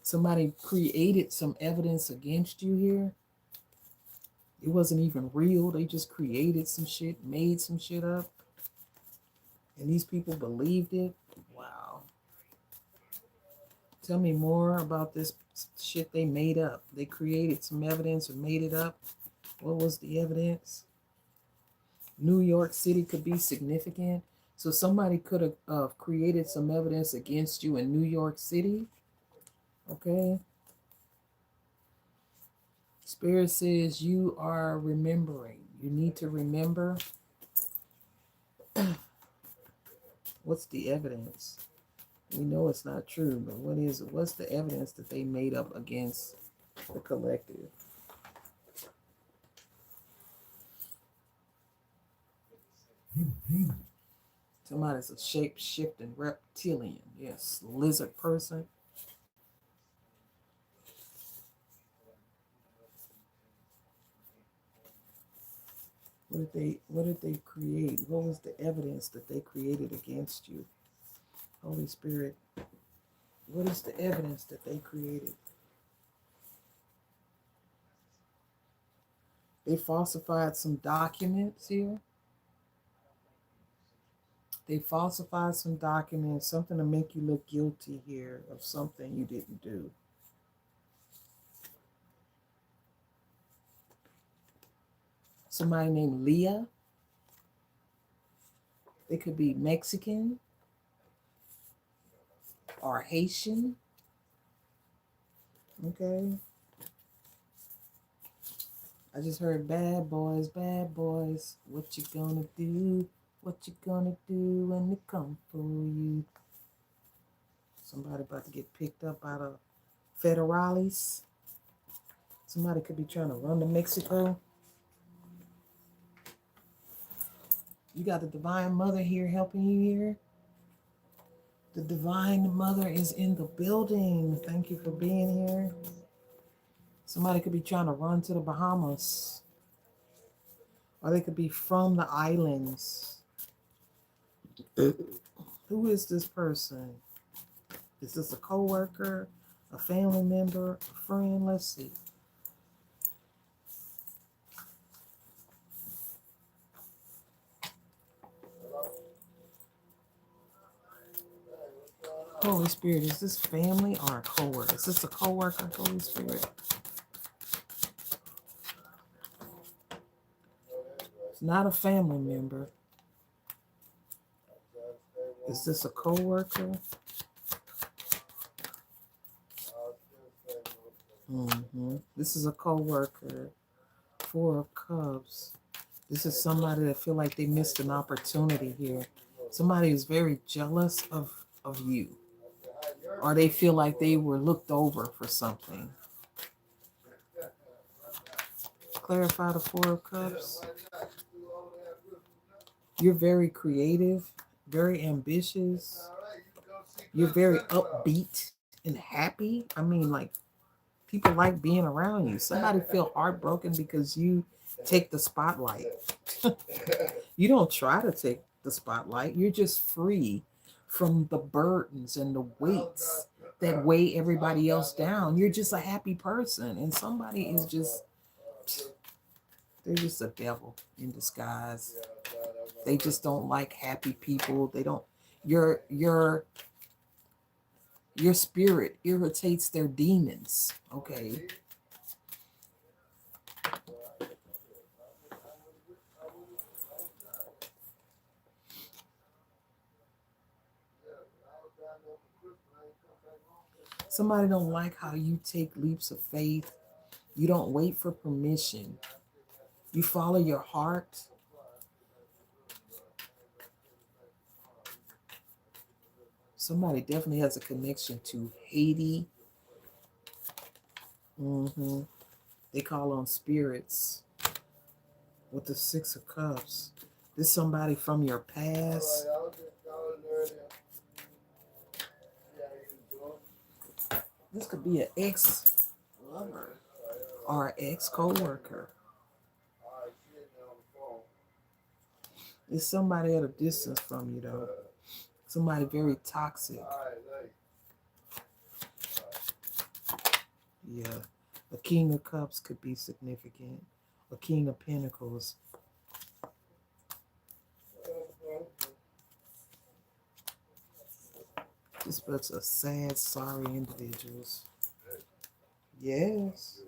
Somebody created some evidence against you here. It wasn't even real. They just created some shit, made some shit up. And these people believed it. Wow. Tell me more about this shit they made up. They created some evidence or made it up. What was the evidence? New York City could be significant. So somebody could have created some evidence against you in New York City. Okay. Spirit says you are remembering. You need to remember. What's the evidence? We know it's not true, but what is it? What's the evidence that they made up against the collective? Somebody's a shape-shifting reptilian. Yes, lizard person. What did they create? What was the evidence that they created against you? Holy Spirit, what is the evidence that they created? They falsified some documents here. They falsified some documents, something to make you look guilty here of something you didn't do. Somebody named Leah. They could be Mexican or Haitian. Okay. I just heard bad boys, what you gonna do? What you gonna do when they come for you? Somebody about to get picked up out of federales. Somebody could be trying to run to Mexico. You got the Divine Mother here helping you here. The Divine Mother is in the building. Thank you for being here. Somebody could be trying to run to the Bahamas. Or they could be from the islands. Who is this person? Is this a co-worker, a family member, a friend? Let's see. Holy Spirit, is this family or a co-worker? Is this a co-worker, Holy Spirit? It's not a family member. Is this a co-worker? This is a co-worker. Four of Cups. This is somebody that feel like they missed an opportunity here. Somebody is very jealous of you. Or they feel like they were looked over for something. Clarify the Four of Cups. You're very creative, very ambitious. You're very upbeat and happy. I mean, like, people like being around you. Somebody feel heartbroken because you take the spotlight. You don't try to take the spotlight. You're just free from the burdens and the weights that weigh everybody else down. You're just a happy person. And somebody is just, they're just a devil in disguise. They just don't like happy people. They don't, your spirit irritates their demons, okay? Somebody don't like how you take leaps of faith. You don't wait for permission. You follow your heart. Somebody definitely has a connection to Haiti. They call on spirits with the Six of Cups. This is somebody from your past. This could be an ex-lover or an ex-co-worker. It's somebody at a distance from you, though. Somebody very toxic. Yeah. A King of Cups could be significant. A King of Pentacles. Just bunch of sad, sorry individuals. Yes.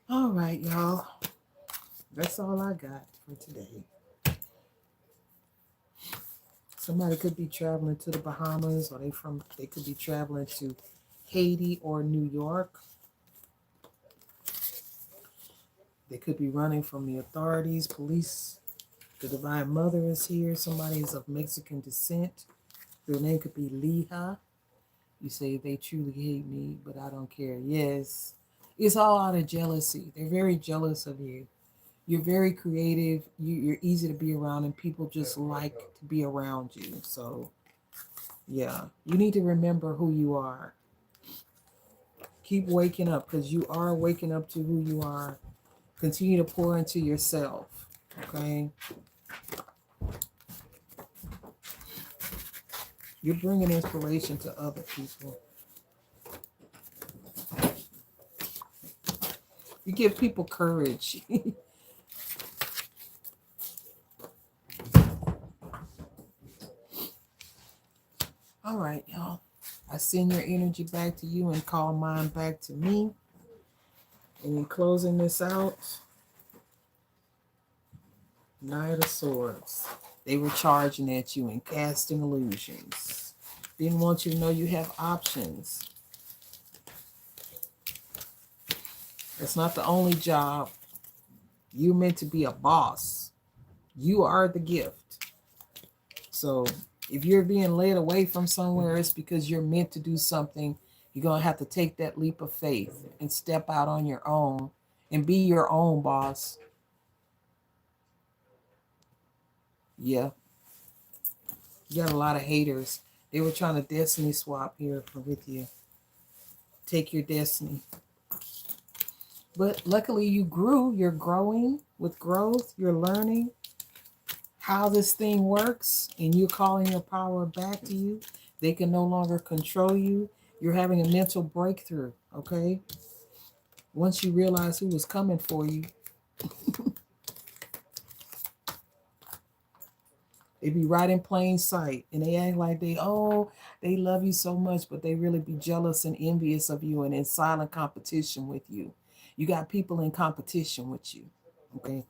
All right, y'all. That's all I got for today. Somebody could be traveling to the Bahamas, or they could be traveling to Haiti or New York. They could be running from the authorities, police. The Divine Mother is here. Somebody is of Mexican descent. Their name could be Leha. You say they truly hate me, but I don't care. Yes. It's all out of jealousy. They're very jealous of you. You're very creative. You're easy to be around, and people just like to be around you. So, yeah, you need to remember who you are. Keep waking up, because you are waking up to who you are. Continue to pour into yourself, okay? You're bringing inspiration to other people. You give people courage. All right, y'all. I send your energy back to you and call mine back to me. And in closing this out, Knight of Swords. They were charging at you and casting illusions. Didn't want you to know you have options. It's not the only job. You're meant to be a boss. You are the gift. So if you're being led away from somewhere, it's because you're meant to do something. You're going to have to take that leap of faith and step out on your own and be your own boss. Yeah, you got a lot of haters. They were trying to destiny swap here with you. Take your destiny. But luckily you grew. You're growing. With growth, you're learning how this thing works, and you're calling your power back to you. They can no longer control you. You're having a mental breakthrough, okay? Once you realize who was coming for you, they be right in plain sight, and they act like they love you so much, but they really be jealous and envious of you and in silent competition with you. You got people in competition with you, okay?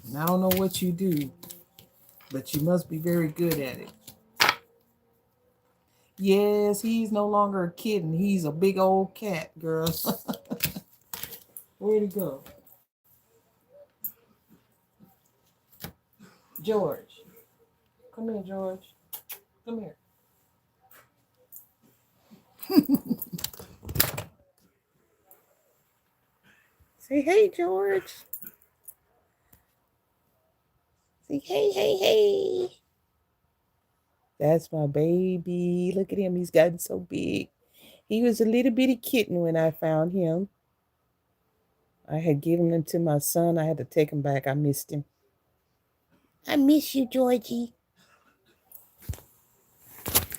And I don't know what you do, but you must be very good at it. Yes, he's no longer a kitten. He's a big old cat, girl. Where'd he go? George. Come here, George. Come here. Say hey, George. Say hey, hey, hey. That's my baby. Look at him. He's gotten so big. He was a little bitty kitten when I found him. I had given him to my son. I had to take him back. I missed him. I miss you, Georgie.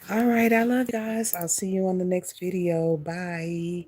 All right. I love you guys. I'll see you on the next video. Bye.